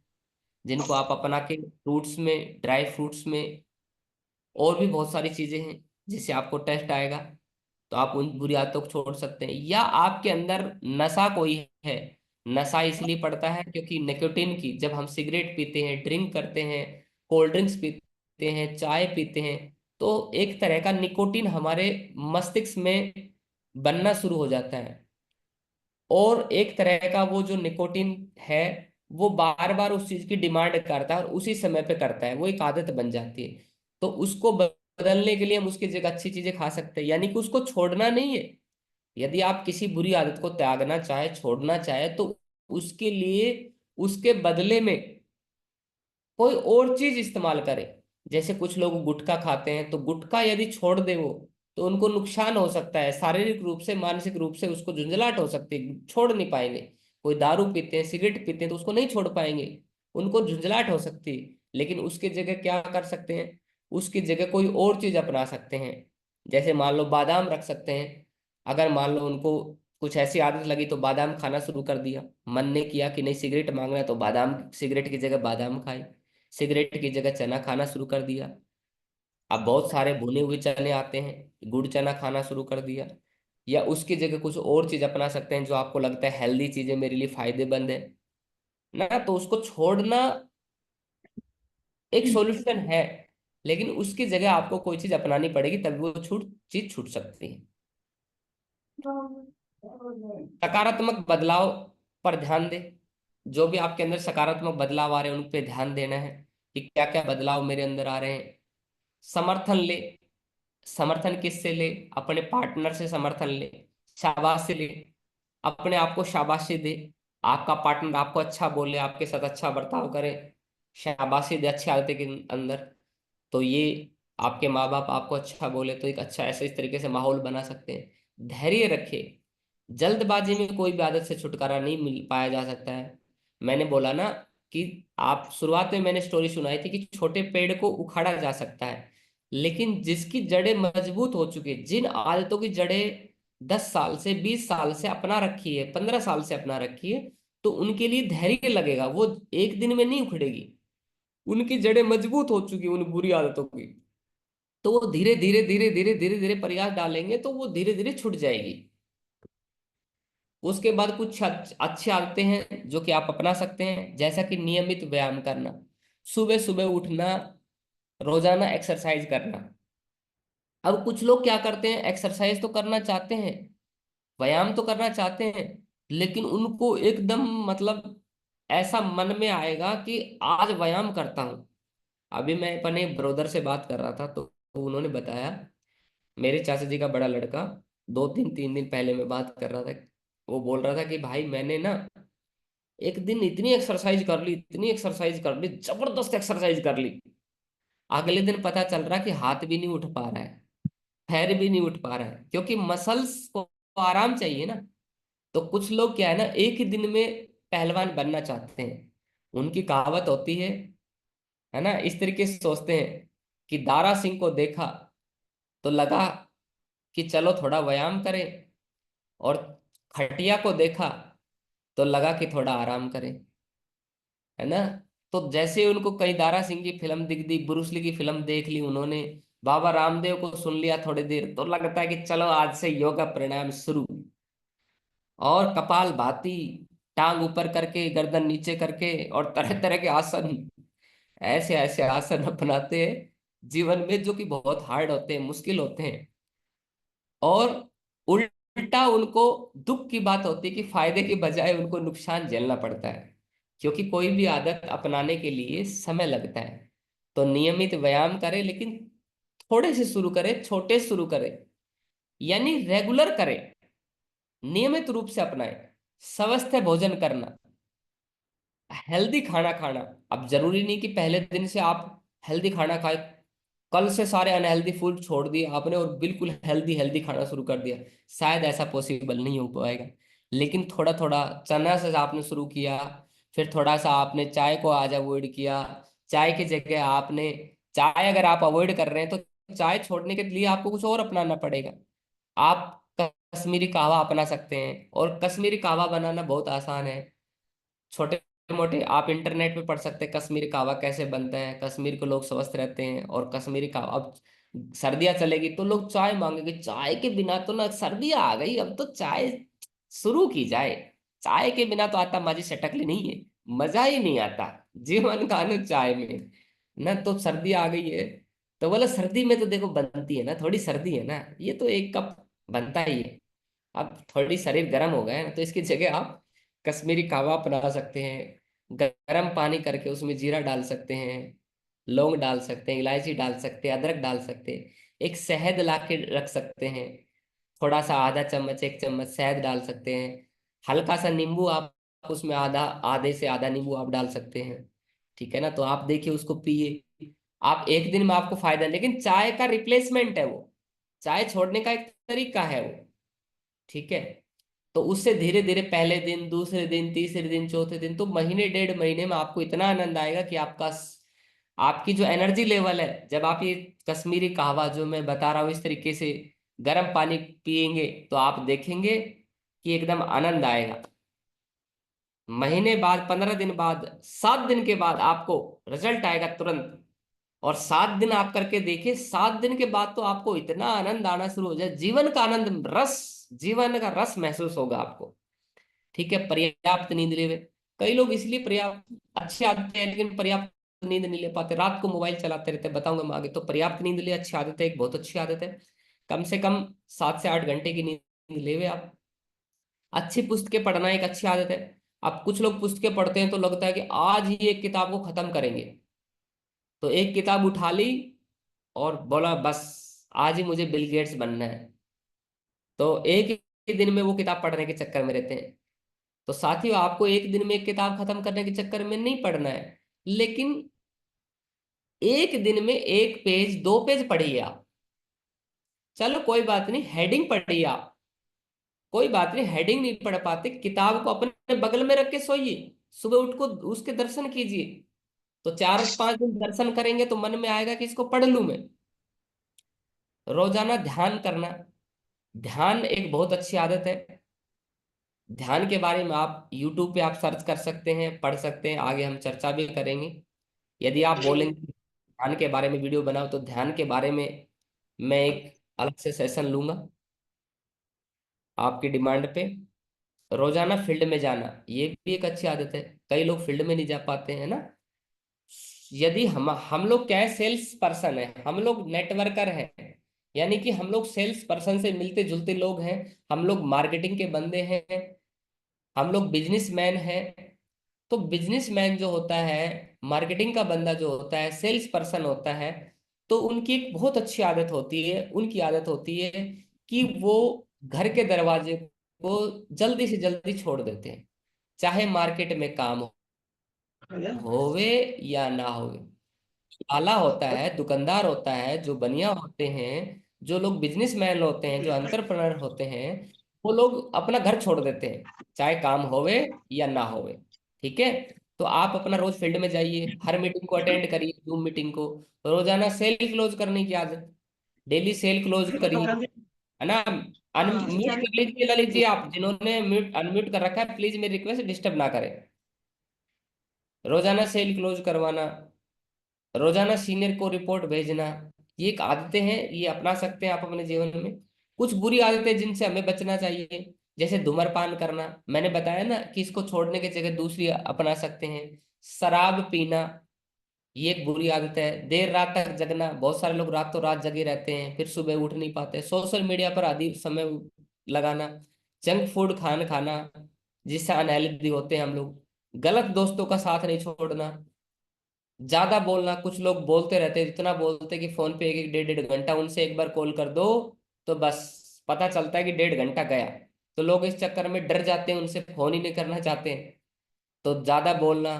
जिनको आप अपना के फ्रूट्स में, ड्राई फ्रूट्स में, और भी बहुत सारी चीजें हैं जिससे आपको टेस्ट आएगा। तो आप उन बुरी आदतों को छोड़ सकते हैं। या आपके अंदर नशा कोई है, नशा इसलिए पड़ता है क्योंकि निकोटीन की, जब हम सिगरेट पीते हैं, ड्रिंक करते हैं, कोल्ड ड्रिंक्स पीते हैं, चाय पीते हैं, तो एक तरह का निकोटीन हमारे मस्तिष्क में बनना शुरू हो जाता है। और एक तरह का वो जो निकोटीन है, वो बार बार उस चीज की डिमांड करता है, और उसी समय पे करता है, वो एक आदत बन जाती है। तो उसको बदलने के लिए हम उसकी जगह अच्छी चीजें खा सकते हैं, यानी कि उसको छोड़ना नहीं है। यदि आप किसी बुरी आदत को त्यागना चाहे, छोड़ना चाहे, तो उसके लिए, उसके बदले में कोई और चीज इस्तेमाल करे। जैसे कुछ लोग गुटखा खाते हैं, तो गुटखा यदि छोड़ दे वो, तो उनको नुकसान हो सकता है, शारीरिक रूप से, मानसिक रूप से उसको झुंझलाहट हो सकती है, छोड़ नहीं पाएंगे। कोई दारू पीते हैं, सिगरेट पीते हैं, तो उसको नहीं छोड़ पाएंगे, उनको झुंझलाहट हो सकती है। लेकिन उसकी जगह क्या कर सकते हैं, उसकी जगह कोई और चीज अपना सकते हैं। जैसे मान लो बादाम रख सकते हैं। अगर मान लो उनको कुछ ऐसी आदत लगी तो बादाम खाना शुरू कर दिया। मन ने किया कि नहीं सिगरेट मांगना है तो बादाम, सिगरेट की जगह बादाम खाए। सिगरेट की जगह चना खाना शुरू कर दिया। अब बहुत सारे भुने हुए चने आते हैं, गुड़ चना खाना शुरू कर दिया। या उसकी जगह कुछ और चीज अपना सकते हैं जो आपको लगता है हेल्दी चीजें मेरे लिए फायदेमंद है ना, तो उसको छोड़ना एक सॉल्यूशन है। लेकिन उसकी जगह आपको कोई चीज अपनानी पड़ेगी, तभी वो चीज छूट सकती है। सकारात्मक बदलाव पर ध्यान दे। जो भी आपके अंदर सकारात्मक बदलाव आ रहे हैं उन पे ध्यान देना है कि क्या क्या बदलाव मेरे अंदर आ रहे हैं। समर्थन ले। समर्थन किससे ले? अपने पार्टनर से समर्थन ले, शाबाशी ले, अपने आप को शाबाशी दे। आपका पार्टनर आपको अच्छा बोले, आपके साथ अच्छा बर्ताव करे, शाबाशी दे अच्छी आदतें के अंदर, तो ये आपके माँ बाप आपको अच्छा बोले तो एक अच्छा ऐसे इस तरीके से माहौल बना सकते हैं। धैर्य रखे। जल्दबाजी में कोई भी आदत से छुटकारा नहीं मिल पाया जा सकता है। मैंने बोला ना कि आप शुरुआत में मैंने स्टोरी सुनाई थी कि छोटे पेड़ को उखाड़ा जा सकता है, लेकिन जिसकी जड़ें मजबूत हो चुकी है, जिन आदतों की जड़ें 10 साल से 20 साल से अपना रखी है, 15 साल से अपना रखी है, तो उनके लिए धैर्य लगेगा, वो एक दिन में नहीं उखड़ेगी। उनकी जड़ें मजबूत हो चुकी उन बुरी आदतों की, तो वो धीरे धीरे धीरे धीरे धीरे धीरे प्रयास डालेंगे तो वो धीरे धीरे छूट जाएगी। उसके बाद कुछ अच्छी आदतें हैं जो कि आप अपना सकते हैं, जैसा कि नियमित व्यायाम करना, सुबह सुबह उठना, रोजाना एक्सरसाइज करना। अब कुछ लोग क्या करते हैं, एक्सरसाइज तो करना चाहते हैं, व्यायाम तो करना चाहते हैं, लेकिन उनको एकदम मतलब ऐसा मन में आएगा कि आज व्यायाम करता हूं। अभी मैं अपने ब्रदर से बात कर रहा था तो उन्होंने बताया, मेरे चाचा जी का बड़ा लड़का, 2 दिन 3 दिन पहले मैं बात कर रहा था, वो बोल रहा था कि भाई मैंने ना एक दिन इतनी एक्सरसाइज कर ली, इतनी एक्सरसाइज कर ली, जबरदस्त एक्सरसाइज कर ली। अगले दिन पता चल रहा कि हाथ भी नहीं उठ पा रहा है, पैर भी नहीं उठ पा रहा है, क्योंकि मसल्स को आराम चाहिए ना। तो कुछ लोग क्या है ना, एक ही दिन में पहलवान बनना चाहते हैं। उनकी कहावत होती है ना, इस तरीके से सोचते हैं कि दारा सिंह को देखा तो लगा कि चलो थोड़ा व्यायाम करें, और खटिया को देखा तो लगा कि थोड़ा आराम करें, है ना। तो जैसे उनको कहीं दारा सिंह की फिल्म दिख दी, ब्रूसली की फिल्म देख ली उन्होंने, बाबा रामदेव को सुन लिया थोड़ी देर, तो लगता है कि चलो आज से योगा प्राणायाम शुरू। और कपाल भाती, टांग ऊपर करके गर्दन नीचे करके, और तरह तरह के आसन, ऐसे ऐसे आसन अपनाते हैं जीवन में जो कि बहुत हार्ड होते हैं, मुश्किल होते हैं। और उल्टा उनको दुख की बात होती है कि फायदे के बजाय उनको नुकसान झेलना पड़ता है, क्योंकि कोई भी आदत अपनाने के लिए समय लगता है। तो नियमित व्यायाम करें, लेकिन थोड़े से शुरू करें, छोटे से शुरू करें, यानी रेगुलर करें, नियमित रूप से अपनाएं। स्वस्थ भोजन करना, हेल्दी खाना खाना। अब जरूरी नहीं कि पहले दिन से आप हेल्दी खाना खाए, कल से सारे अनहेल्दी फूड छोड़ दिए आपने और बिल्कुल हेल्दी हेल्दी खाना शुरू कर दिया, शायद ऐसा पॉसिबल नहीं हो पाएगा। लेकिन थोड़ा थोड़ा चना से आपने शुरू किया, फिर थोड़ा सा आपने चाय को आज अवॉइड किया, चाय की जगह आपने, चाय अगर आप अवॉइड कर रहे हैं तो चाय छोड़ने के लिए आपको कुछ और अपनाना पड़ेगा। आप कश्मीरी कहवा अपना सकते हैं, और कश्मीरी कहवा बनाना बहुत आसान है। छोटे मोटे आप इंटरनेट पे पढ़ सकते हैं कश्मीरी कहवा कैसे बनता है, कश्मीर के लोग स्वस्थ रहते हैं। और कश्मीरी कहवा, अब सर्दियां चलेगी तो लोग चाय मांगेंगे, चाय के बिना तो ना, सर्दियां आ गई अब तो चाय शुरू की जाए। चाय के बिना तो आता माजी सटकली नहीं है, मजा ही नहीं आता जीवन का आनंद चाय में ना। तो सर्दी आ गई है, तो बोला सर्दी में तो देखो बनती है ना, थोड़ी सर्दी है ना, ये तो 1 कप बनता ही है। अब थोड़ी शरीर गर्म हो गया है ना, तो इसकी जगह आप कश्मीरी कहवा बना सकते हैं। गर्म पानी करके उसमें जीरा डाल सकते हैं, लौंग डाल सकते हैं, इलायची डाल सकते हैं, अदरक डाल सकते हैं, एक शहद ला के रख सकते हैं, थोड़ा सा आधा चम्मच 1 चम्मच शहद डाल सकते हैं, हल्का सा नींबू आप उसमें आधा, आधे से आधा नींबू आप डाल सकते हैं। ठीक है ना, तो आप देखिए उसको पिए। आप एक दिन में आपको फायदा, लेकिन चाय का रिप्लेसमेंट है वो, चाय छोड़ने का एक तरीका है वो। ठीक है, तो उससे धीरे धीरे पहले दिन, दूसरे दिन, तीसरे दिन, चौथे दिन, तो महीने 1.5 महीने में आपको इतना आनंद आएगा कि आपका आपकी जो एनर्जी लेवल है, जब आप ये कश्मीरी कहवा जो मैं बता रहा हूँ इस तरीके से गर्म पानी पिएंगे, तो आप देखेंगे कि एकदम आनंद आएगा। महीने बाद, 15 दिन बाद, 7 दिन के बाद आपको रिजल्ट आएगा तुरंत। और 7 दिन आप करके देखिए, 7 दिन के बाद तो आपको इतना आनंद आना शुरू हो जाए, जीवन का आनंद, रस, जीवन का रस महसूस होगा आपको। ठीक है, पर्याप्त नींद ले। कई लोग इसलिए पर्याप्त अच्छी आदतें हैं लेकिन पर्याप्त नींद नहीं ले पाते, रात को मोबाइल चलाते रहते हैं, बताऊंगा मैं आगे। तो पर्याप्त नींद ले, अच्छी आदत है, एक बहुत अच्छी आदत है। कम से कम 7 से 8 घंटे की नींद लेवे आप। अच्छी पुस्तकें पढ़ना एक अच्छी आदत है। अब कुछ लोग पुस्तकें पढ़ते हैं तो लगता है कि आज ही एक किताब को खत्म करेंगे, तो एक किताब उठा ली और बोला बस आज ही मुझे बिल गेट्स बनना है, तो एक ही दिन में वो किताब पढ़ने के चक्कर में रहते हैं। तो साथियों, आपको एक दिन में एक किताब खत्म करने के चक्कर में नहीं पढ़ना है, लेकिन एक दिन में 1 पेज 2 पेज पढ़िए आप। चलो कोई बात नहीं, हेडिंग पढ़िए आप। कोई बात नहीं, हेडिंग नहीं पढ़ पाते, किताब को अपने बगल में रख के सोइए, सुबह उठ को उसके दर्शन कीजिए। तो 4-5 दिन दर्शन करेंगे तो मन में आएगा कि इसको पढ़ लूं मैं। रोजाना ध्यान करना, ध्यान एक बहुत अच्छी आदत है। ध्यान के बारे में आप यूट्यूब पे आप सर्च कर सकते हैं, पढ़ सकते हैं, आगे हम चर्चा भी करेंगे। यदि आप बोलेंगे ध्यान के बारे में वीडियो बनाओ, तो ध्यान के बारे में मैं एक अलग से सेशन लूंगा आपकी डिमांड पे। रोजाना फील्ड में जाना, ये भी एक अच्छी आदत है। कई लोग फील्ड में नहीं जा पाते हैं ना। यदि हम लोग क्या है, सेल्स पर्सन है, हम लोग नेटवर्कर हैं, यानी कि हम लोग सेल्स पर्सन से मिलते जुलते लोग हैं, हम लोग मार्केटिंग के बंदे हैं, हम लोग बिजनेसमैन हैं। तो बिजनेसमैन जो होता है, मार्केटिंग का बंदा जो होता है, सेल्स पर्सन होता है, तो उनकी एक बहुत अच्छी आदत होती है, उनकी आदत होती है कि वो घर के दरवाजे को जल्दी से जल्दी छोड़ देते हैं, चाहे मार्केट में काम होवे या ना होवे। आला होता है, दुकानदार होता है, जो बनिया होते हैं, जो लोग बिजनेसमैन होते हैं, जो एंटरप्रेन्योर होते हैं, वो लोग अपना घर छोड़ देते हैं, चाहे काम होवे या ना होवे। ठीक है। तो आप अपना रोज फील्ड में जाइए, हर मीटिंग को अटेंड करिए, जूम मीटिंग को। रोजाना सेल क्लोज करने की आदत, डेली सेल क्लोज करिए, है ना। अनम्यूट कर लीजिए, ला लीजिए आप, जिन्होंने म्यूट अनम्यूट कर रखा है प्लीज मेरी रिक्वेस्ट डिस्टर्ब ना करें। रोजाना सेल क्लोज करवाना, रोजाना सीनियर को रिपोर्ट भेजना, ये एक आदतें हैं, ये अपना सकते हैं आप अपने जीवन में। कुछ बुरी आदतें जिनसे हमें बचना चाहिए, जैसे धूम्रपान करना, मैंने बताया ना कि इसको छोड़ने की जगह दूसरी अपना सकते हैं। शराब पीना, ये एक बुरी आदत है। देर रात तक जगना, बहुत सारे लोग रातों रात जगे रहते हैं, फिर सुबह उठ नहीं पाते। सोशल मीडिया पर आदि समय लगाना, जंक फूड खाना जिससे अनहेल्दी होते हैं हम लोग, गलत दोस्तों का साथ नहीं छोड़ना, ज्यादा बोलना। कुछ लोग बोलते रहते हैं, इतना बोलते कि फोन पे 1-1 डेढ़-1.5 घंटा, उनसे एक बार कॉल कर दो तो बस पता चलता है कि 1.5 घंटा गया। तो लोग इस चक्कर में डर जाते हैं, उनसे फोन ही नहीं करना चाहते हैं। तो ज्यादा बोलना,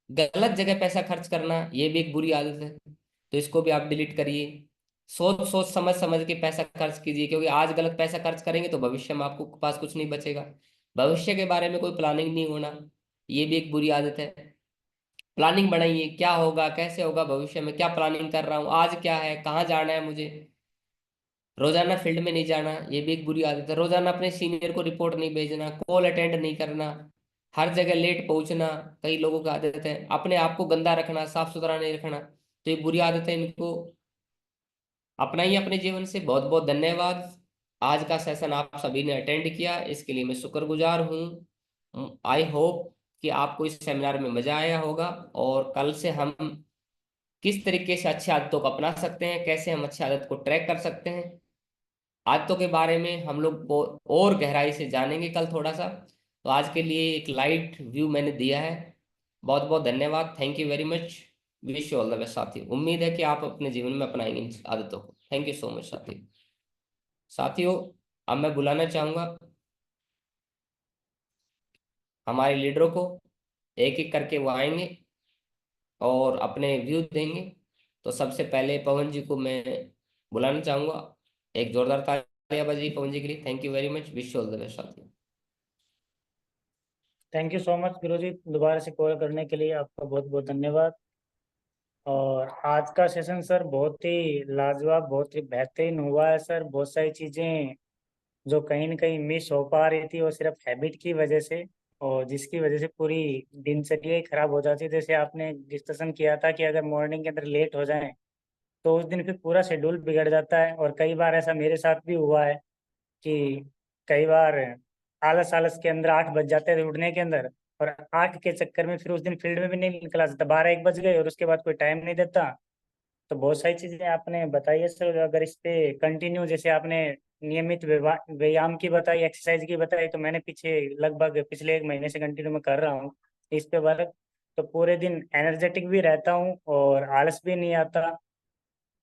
गलत जगह पैसा खर्च करना, ये भी एक बुरी आदत है, तो इसको भी आप डिलीट करिए। सोच सोच समझ समझ के पैसा खर्च कीजिए, क्योंकि आज गलत पैसा खर्च करेंगे तो भविष्य में आपको पास कुछ नहीं बचेगा। भविष्य के बारे में कोई प्लानिंग नहीं होना, ये भी एक बुरी आदत है। प्लानिंग बनाइए, क्या होगा, कैसे होगा, भविष्य में क्या प्लानिंग कर रहा हूँ, आज क्या है, कहाँ जाना है मुझे। रोजाना फील्ड में नहीं जाना, ये भी एक बुरी आदत है। रोजाना अपने सीनियर को रिपोर्ट नहीं भेजना, कॉल अटेंड नहीं करना, हर जगह लेट पहुंचना, कई लोगों की आदत है। अपने आप को गंदा रखना, साफ सुथरा नहीं रखना, तो ये बुरी आदत है, इनको अपनाइए अपने जीवन से। बहुत बहुत धन्यवाद। आज का सेशन आप सभी ने अटेंड किया, इसके लिए मैं शुक्रगुजार हूँ। आई होप कि आपको इस सेमिनार में मजा आया होगा, और कल से हम किस तरीके से अच्छी आदतों को अपना सकते हैं, कैसे हम अच्छी आदत को ट्रैक कर सकते हैं, आदतों के बारे में हम लोग और गहराई से जानेंगे कल थोड़ा सा। तो आज के लिए एक लाइट व्यू मैंने दिया है। बहुत बहुत धन्यवाद, thank you very much. Wish you all the best साथियों, उम्मीद है कि आप अपने जीवन में अपनाएंगे इन आदतों को। थैंक यू सो मच साथियों। साथियों, अब मैं बुलाना चाहूंगा हमारे लीडरों को, एक एक करके वो आएंगे और अपने व्यू देंगे। तो सबसे पहले पवन जी को मैं बुलाना चाहूंगा। एक जोरदार तालियां बजाइए पवन जी के लिए। Thank you very much, wish you all the best साथियों। थैंक यू सो मच गुरु जी, दोबारा से कॉल करने के लिए आपका बहुत बहुत धन्यवाद। और आज का सेशन सर बहुत ही लाजवाब, बहुत ही बेहतरीन हुआ है सर। बहुत सारी चीजें जो कहीं न कहीं मिस हो पा रही थी वो सिर्फ हैबिट की वजह से, और जिसकी वजह से पूरी दिनचर्या ही खराब हो जाती है। जैसे आपने डिस्कशन किया था कि अगर मॉर्निंग के अंदर लेट हो जाए तो उस दिन फिर पूरा शेड्यूल बिगड़ जाता है। और कई बार ऐसा मेरे साथ भी हुआ है कि कई बार आलस आलस के अंदर 8 बज जाते थे उठने के अंदर, और 8 के चक्कर में फिर उस दिन फील्ड में भी नहीं निकला जाता, 12-1 बज गए और उसके बाद कोई टाइम नहीं देता। तो बहुत सारी चीजें आपने बताई है सर। अगर इस पे कंटिन्यू, जैसे आपने नियमित व्यायाम की बताई, एक्सरसाइज की बताई, तो मैंने पीछे लगभग पिछले 1 महीने से कंटिन्यू में कर रहा हूँ इस पे वर्क। तो पूरे दिन एनर्जेटिक भी रहता हूँ और आलस भी नहीं आता।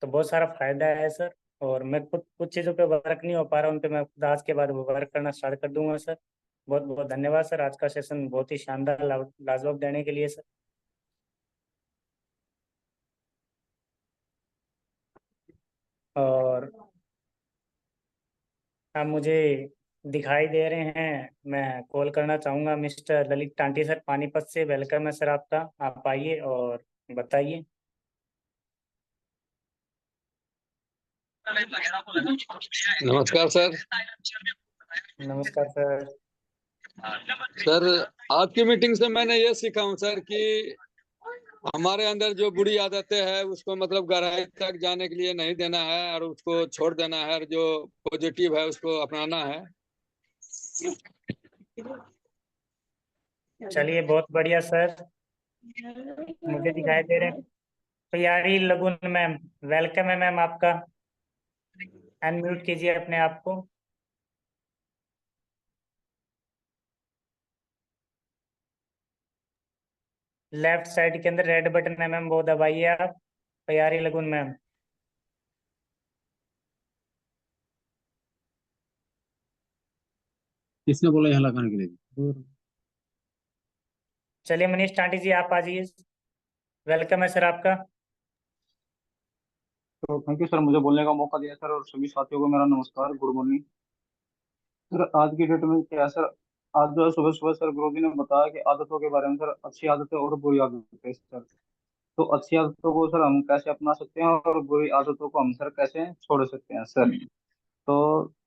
तो बहुत सारा फायदा है सर। और मैं कुछ कुछ चीज़ों पे वर्क नहीं हो पा रहा, उन पे मैं खुद आज के बाद वो वर्क करना स्टार्ट कर दूंगा सर। बहुत बहुत धन्यवाद सर, आज का सेशन बहुत ही शानदार लाजवाब देने के लिए सर। और आप मुझे दिखाई दे रहे हैं, मैं कॉल करना चाहूँगा मिस्टर ललित टांटी सर, पानीपत से। वेलकम है सर आपका, आप आइए और बताइए। नमस्कार सर। नमस्कार सर। सर, आज की मीटिंग से मैंने ये सीखा हूँ सर कि हमारे अंदर जो बुरी आदतें हैं उसको मतलब गहराई तक जाने के लिए नहीं देना है और उसको छोड़ देना है, और जो पॉजिटिव है उसको अपनाना है। चलिए बहुत बढ़िया सर, मुझे दिखाई दे रहे हैं। प्यारी लगुन मैम, वेलकम है मैम आपका। अनम्यूट कीजिए अपने आप को। लेफ्ट साइड के अंदर रेड बटन है मैम, वो दबाइए आप। प्यारी लगुन मैम। किसने बोला यहाँ लगाने के लिए? चलिए मनीष टांटी जी आप आ जाइए, वेलकम है सर आपका। तो थैंक यू सर, मुझे बोलने का मौका दिया सर, और सभी साथियों को मेरा नमस्कार, गुड मॉर्निंग सर। आज की डेट में क्या है सर, आज जो है सुबह सुबह सर गुरु जी ने बताया कि आदतों के बारे में सर, अच्छी आदतें और बुरी आदतें सर। तो अच्छी आदतों को सर हम कैसे अपना सकते हैं और बुरी आदतों को हम सर कैसे छोड़ सकते हैं सर। तो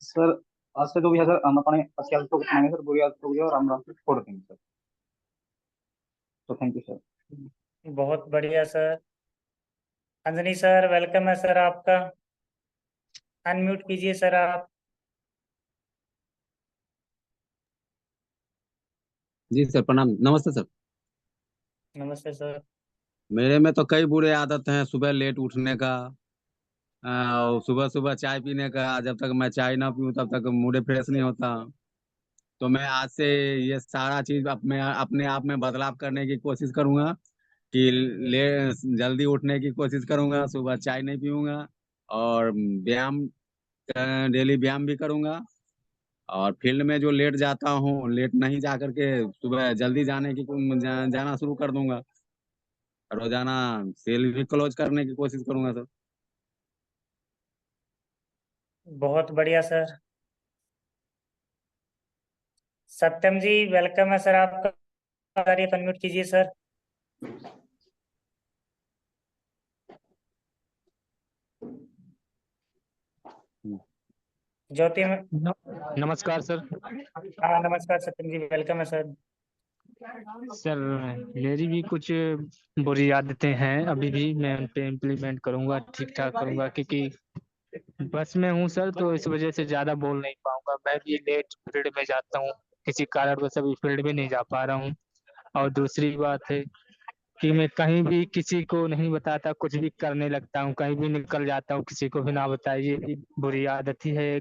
सर आज से जो भी है सर, हम अपने अच्छी आदतों को अपनाएंगे सर, बुरी आदतों को जो है और आराम से छोड़ देंगे सर। तो थैंक यू सर। बहुत बढ़िया सर। अंजनी सर वेलकम है सर आपका। अनम्यूट कीजिए सर आप। जी सर, प्रणाम, नमस्ते सर। नमस्ते सर। मेरे में तो कई बुरे आदत हैं, सुबह लेट उठने का, और सुबह सुबह चाय पीने का। जब तक मैं चाय ना पीऊँ तब तक मूड फ्रेश नहीं होता। तो मैं आज से ये सारा चीज अपने अपने आप में बदलाव करने की कोशिश करूंगा कि ले जल्दी उठने की कोशिश करूंगा, सुबह चाय नहीं पीऊंगा, और व्यायाम, डेली व्यायाम भी करूंगा। और फील्ड में जो लेट जाता हूँ, लेट नहीं जा करके सुबह जल्दी जाने की जाना शुरू कर दूंगा। रोजाना सेल भी क्लोज करने की कोशिश करूंगा सर। बहुत बढ़िया सर। सत्यम जी वेलकम है सर आपका, अनम्यूट कीजिए सर। ज्योति में। नमस्कार सर। हाँ नमस्कार सत्यम जी, वेलकम है सर। सर मेरी भी कुछ बुरी आदतें हैं, अभी भी मैं उन पे इम्प्लीमेंट करूंगा, ठीक ठाक करूंगा, क्योंकि बस में हूँ सर, तो इस वजह से ज़्यादा बोल नहीं पाऊंगा। मैं भी लेट फील्ड में जाता हूँ, किसी कारणवश अभी फील्ड में नहीं जा पा रहा हूँ। और दूसरी बात है कि मैं कहीं भी किसी को नहीं बताता, कुछ भी करने लगता हूँ, कहीं भी निकल जाता हूँ किसी को भी ना बताए। ये भी बुरी आदत ही है।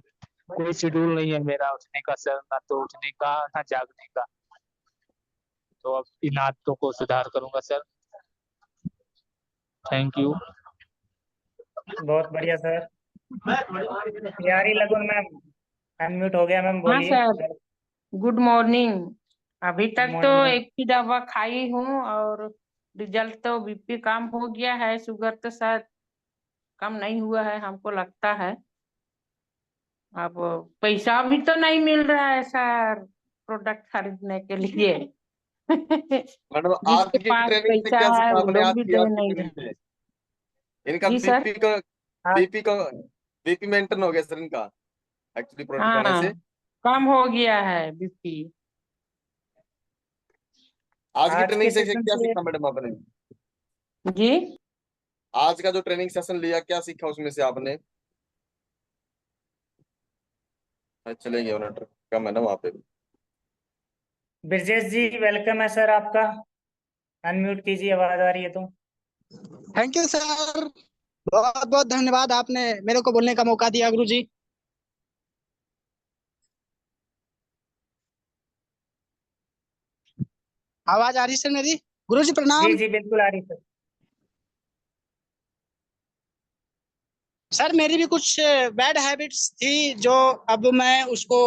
कोई शेड्यूल नहीं है मेरा उठने का सर, ना तो उठने का ना जागने का। तो अब इन आदतों को सुधार करूंगा सर। Thank you. बहुत बढ़िया सर। प्यारी लगुन मैम, अनम्यूट हो गया मैम, हाँ बोलिए। Sir, good morning. अभी गुड तक तो मॉर्निंग मैम। एक ही दवा खाई हूँ, और रिजल्ट तो बीपी कम हो गया है, शुगर तो शायद कम नहीं हुआ है हमको लगता है। अब पैसा भी तो नहीं मिल रहा है सर प्रोडक्ट खरीदने के लिए। मैडम, जिसके आपकी पास ट्रेनिंग से पैसा क्या है सीखा वो आपने? लोग आज भी की दे आज की नहीं ट्रेनिंग रहे। से इनका जी सर। बीपी का हाँ बीपी मेंटेन हो गया सर इनका, एक्चुअली प्रोटीन खाने हाँ, से। कम हो गया है बीपी। आज की आज के ट्रेनिंग से सेशन क्या से सीखा मैडम आपने? जी। आज का जो ट्रेनिंग सेशन लिया क्या सीखा उसमें से आपने? चले गए नेटवर्क कम है ना वहाँ पे भी। ब्रजेश जी वेलकम है सर आपका। अनम्यूट कीजिए, आवाज आ रही है तो। थैंक यू सर, बहुत बहुत धन्यवाद, आपने मेरे को बोलने का मौका दिया गुरु जी। आवाज आ रही सर मेरी? गुरु जी जी प्रणाम। जी बिल्कुल आ रही है सर। सर मेरी भी कुछ बैड हैबिट्स थी जो अब मैं उसको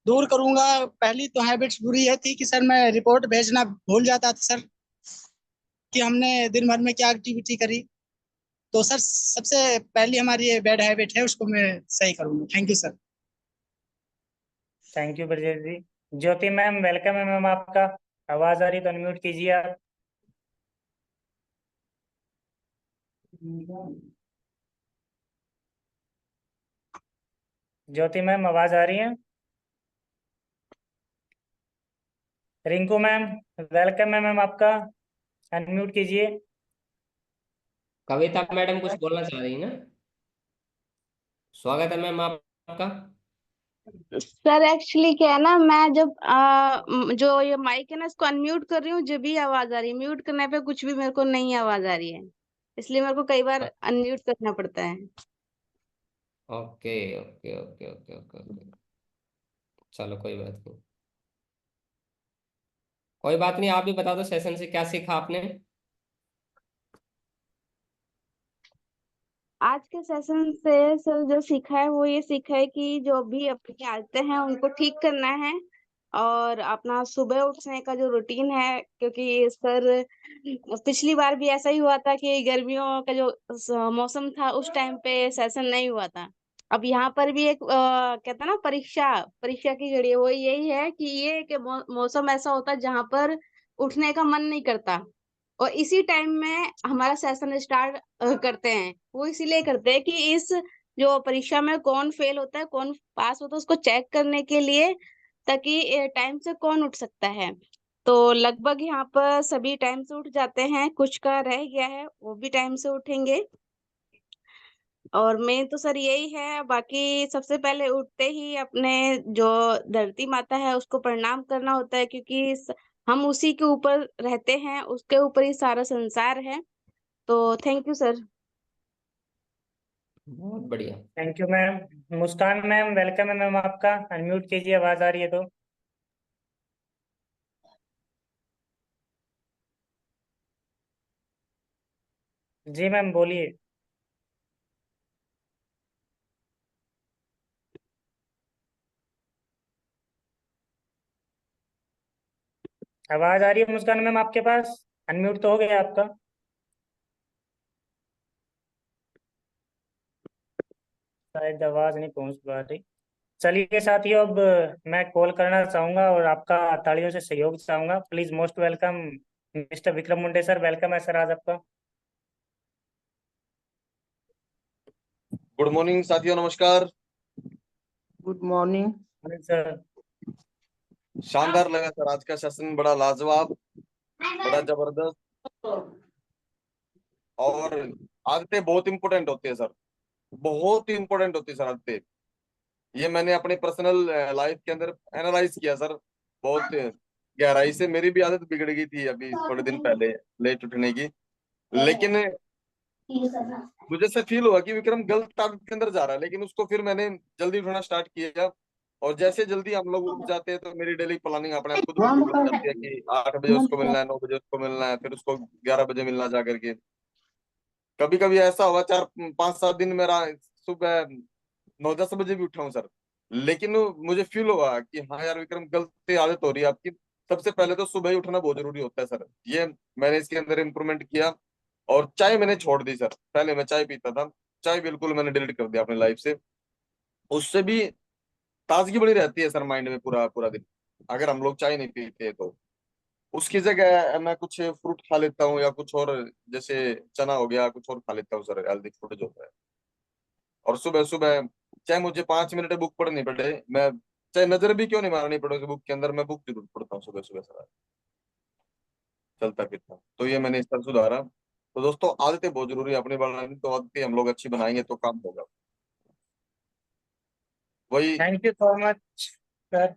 दूर करूंगा। पहली तो हैबिट्स बुरी ये थी कि सर मैं रिपोर्ट भेजना भूल जाता था सर, कि हमने दिन भर में क्या एक्टिविटी करी। तो सर सबसे पहली हमारी ये बैड हैबिट है, उसको मैं सही करूंगा। Thank you sir. Thank you Brajesh ji. Jyoti ma'am welcome है मैम आपका। आवाज आ रही है तो अनम्यूट कीजिए आप। ज्योति मैम आवाज आ रही है? रिंकू मैम वेलकम है मैम आपका। अनम्यूट कीजिए। कविता मैडम कुछ बोलना चाह रही है ना? स्वागत है मैम आपका। सर एक्चुअली क्या है ना, मैं जब जो ये माइक है ना इसको अनम्यूट कर रही हूँ जब भी आवाज आ रही है, म्यूट करने पे कुछ भी मेरे को नहीं आवाज आ रही है, इसलिए मेरे को कई बार अनम्यूट करना पड़ता है। Okay okay okay okay okay okay. चलो कोई बात नहीं, कोई बात नहीं। आप भी बता दो सेशन से क्या सीखा आपने? आज के सेशन से सर जो सीखा है वो ये सीखा है कि जो भी अपनी आदतें हैं उनको ठीक करना है, और अपना सुबह उठने का जो रूटीन है, क्योंकि सर पिछली बार भी ऐसा ही हुआ था कि गर्मियों का जो मौसम था उस टाइम पे सेशन नहीं हुआ था। अब यहाँ पर भी एक कहते हैं ना, परीक्षा परीक्षा की घड़ी है, वो यही है कि ये कि मौसम ऐसा होता है जहाँ पर उठने का मन नहीं करता, और इसी टाइम में हमारा सेशन स्टार्ट करते हैं। वो इसीलिए करते हैं कि इस जो परीक्षा में कौन फेल होता है कौन पास होता है उसको चेक करने के लिए, ताकि टाइम से कौन उठ सकता है। तो लगभग यहाँ पर सभी टाइम से उठ जाते हैं, कुछ का रह गया है वो भी टाइम से उठेंगे। और मेन तो सर यही है, बाकी सबसे पहले उठते ही अपने जो धरती माता है उसको प्रणाम करना होता है, क्योंकि हम उसी के ऊपर रहते हैं, उसके ऊपर ही सारा संसार है। तो थैंक यू सर। बहुत बढ़िया। Thank you ma'am. Muskan ma'am welcome है मैम आपका। अनम्यूट कीजिए, आवाज आ रही है तो। जी मैम बोलिए। आवाज आ रही है मुस्कान मैम आपके पास? अनम्यूट तो हो गया आपका। शायद आवाज नहीं पहुंच पा रही। चलिए साथियों, अब मैं कॉल करना चाहूंगा और आपका तालियों से सहयोग चाहूंगा। Please most welcome mister Vikram Munde sir. Welcome है सर आज आपका। गुड मॉर्निंग साथियों, नमस्कार। Good morning. सर शानदार लगा सर आज का सेशन, बड़ा लाजवाब, बड़ा जबरदस्त। और आदतें बहुत इंपॉर्टेंट होती है सर, बहुत इंपॉर्टेंट होती है सर आदतें। ये मैंने अपने पर्सनल लाइफ के अंदर एनालाइज किया सर, बहुत गहराई से। मेरी भी आदत बिगड़ गई थी अभी थोड़े दिन पहले लेट उठने की, लेकिन मुझे से फील हुआ कि विक्रम गलत आदत के अंदर जा रहा है। लेकिन उसको फिर मैंने जल्दी उठना स्टार्ट किया, और जैसे जल्दी हम लोग उठ जाते हैं तो मेरी डेली प्लानिंग अपने आप खुद ब खुद बन जाती है कि 8 बजे उसको मिलना है, 9 बजे उसको मिलना है, फिर उसको 11 बजे मिलना जा करके। कभी कभी ऐसा हुआ 4 5 7 दिन मेरा सुबह 9 10 बजे भी उठा हूँ सर। लेकिन मुझे फील हुआ कि हाँ यार विक्रम, गलती आदत हो रही है आपकी। सबसे पहले तो सुबह ही उठना बहुत जरूरी होता है सर, ये मैंने इसके अंदर इम्प्रूवमेंट किया। और चाय मैंने छोड़ दी सर, पहले मैं चाय पीता था, चाय बिल्कुल मैंने डिलीट कर दिया अपनी लाइफ से। उससे भी ताजगी बनी रहती है सर माइंड में पूरा पूरा दिन, अगर हम लोग चाय नहीं पीते तो। उसकी जगह मैं कुछ फ्रूट खा लेता हूँ या कुछ और, जैसे चना हो गया, कुछ और खा लेता हूँ सर, हेल्दी फूड जो है। और सुबह सुबह चाहे मुझे 5 मिनट बुक पढ़नी पड़े, मैं चाहे नजर भी क्यों नहीं मारनी पड़े उस बुक के अंदर, मैं बुक जरूर पढ़ता हूँ सुबह सुबह सर, चलता फिरता। तो ये मैंने इस तरह सुधारा। तो दोस्तों आदतें बहुत जरूरी है अपनी बनानी, तो आदतें हम लोग अच्छी बनाएंगे तो काम होगा। वही। Thank you so much sir.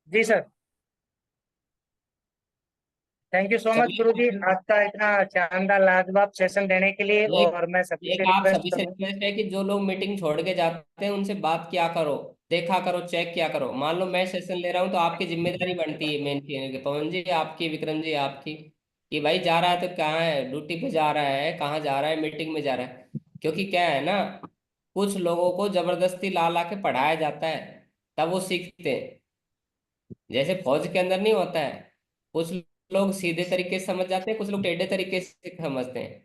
जी sir. Thank you so much चलिए, गुरुजी, आपका इतना शानदार लाजवाब सेशन देने के लिए। एक और मैं सभी एक से आप रिक्वेस्ट सभी से करूँ। रिक्वेस्ट है कि जो लोग मीटिंग छोड़ के जाते हैं उनसे बात किया करो, देखा करो, चेक किया करो। मान लो मैं सेशन ले रहा हूँ तो आपकी जिम्मेदारी बनती है मेन की, पवन जी आपकी, विक्रम जी आपकी, कि भाई जा रहा है तो कहाँ है, ड्यूटी पे जा रहा है, कहाँ जा रहा है, मीटिंग में जा रहा है। क्योंकि क्या है ना, कुछ लोगों को जबरदस्ती ला ला के पढ़ाया जाता है, तब वो सीखते हैं। जैसे फौज के अंदर नहीं होता है, कुछ लोग सीधे तरीके से समझ जाते हैं, कुछ लोग टेढ़े तरीके से समझते हैं।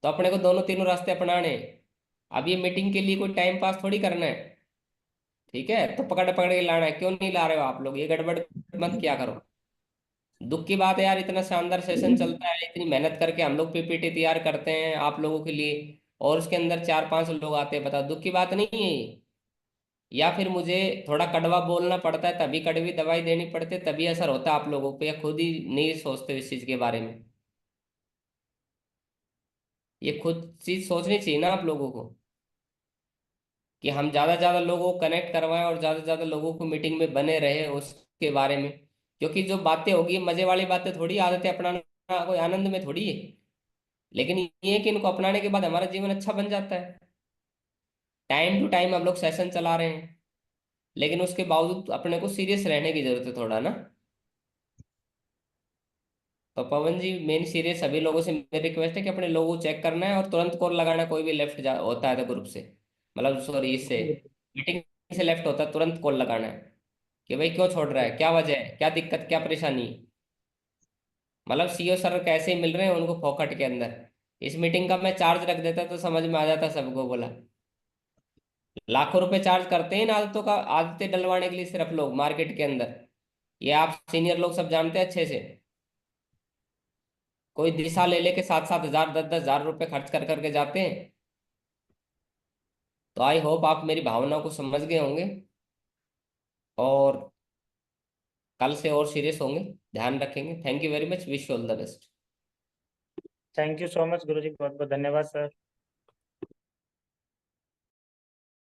तो अपने को दोनों तीनों रास्ते अपनाने हैं। अब ये मीटिंग के लिए कोई टाइम पास थोड़ी करना है, ठीक है? तो पकड़ पकड़ के लाना है, क्यों नहीं ला रहे हो आप लोग, ये गड़बड़ मत किया करो। दुख की बात है यार, इतना शानदार सेशन चलता है, इतनी मेहनत करके हम लोग पीपीटी तैयार करते हैं आप लोगों के लिए, और उसके अंदर 4-5 लोग आते हैं, बताओ दुख की बात नहीं है ये? या फिर मुझे थोड़ा कड़वा बोलना पड़ता है, तभी कड़वी दवाई देनी पड़ती है, तभी असर होता है आप लोगों पे, या खुद ही नहीं सोचते इस चीज के बारे में? ये खुद चीज सोचनी चाहिए ना आप लोगों को, कि हम ज्यादा से ज्यादा लोगों को कनेक्ट करवाएं और ज्यादा से ज्यादा लोगों को मीटिंग में बने रहे उसके बारे में। क्योंकि जो बातें होगी मजे वाली बातें थोड़ी, आदतें अपनाना कोई आनंद में थोड़ी है। लेकिन ये है कि इनको अपनाने के बाद हमारा जीवन अच्छा बन जाता है। टाइम टू टाइम हम लोग सेशन चला रहे हैं, लेकिन उसके बावजूद अपने को सीरियस रहने की जरूरत है थोड़ा ना। तो पवन जी मेन सीरियस सभी लोगों से मेरी रिक्वेस्ट है कि अपने लोगों को चेक करना है और तुरंत कॉल लगाना है, कोई भी लेफ्ट जा होता है तो ग्रुप से, मतलब सॉरी इससे, मीटिंग से लेफ्ट होता है, तुरंत कॉल लगाना है कि भाई क्यों छोड़ रहा है, क्या वजह है, क्या दिक्कत, क्या परेशानी है। मतलब सीओ सर कैसे मिल रहे हैं उनको फोकट के अंदर, इस मीटिंग का मैं चार्ज रख देता तो समझ में आ जाता सबको। बोला लाखों रुपए चार्ज करते हैं इन आदतों का, आदतें डलवाने के लिए सिर्फ लोग मार्केट के अंदर, ये आप सीनियर लोग सब जानते हैं अच्छे से। कोई दिशा ले लेके 7-7 हजार, 10-10 हजार रुपए खर्च कर करके जाते हैं। तो आई होप आप मेरी भावनाओं को समझ गए होंगे, और कल से और सीरियस होंगे, ध्यान रखेंगे। Thank you very much, wish you all the best. Thank you so much Guruji, बहुत बहुत धन्यवाद सर।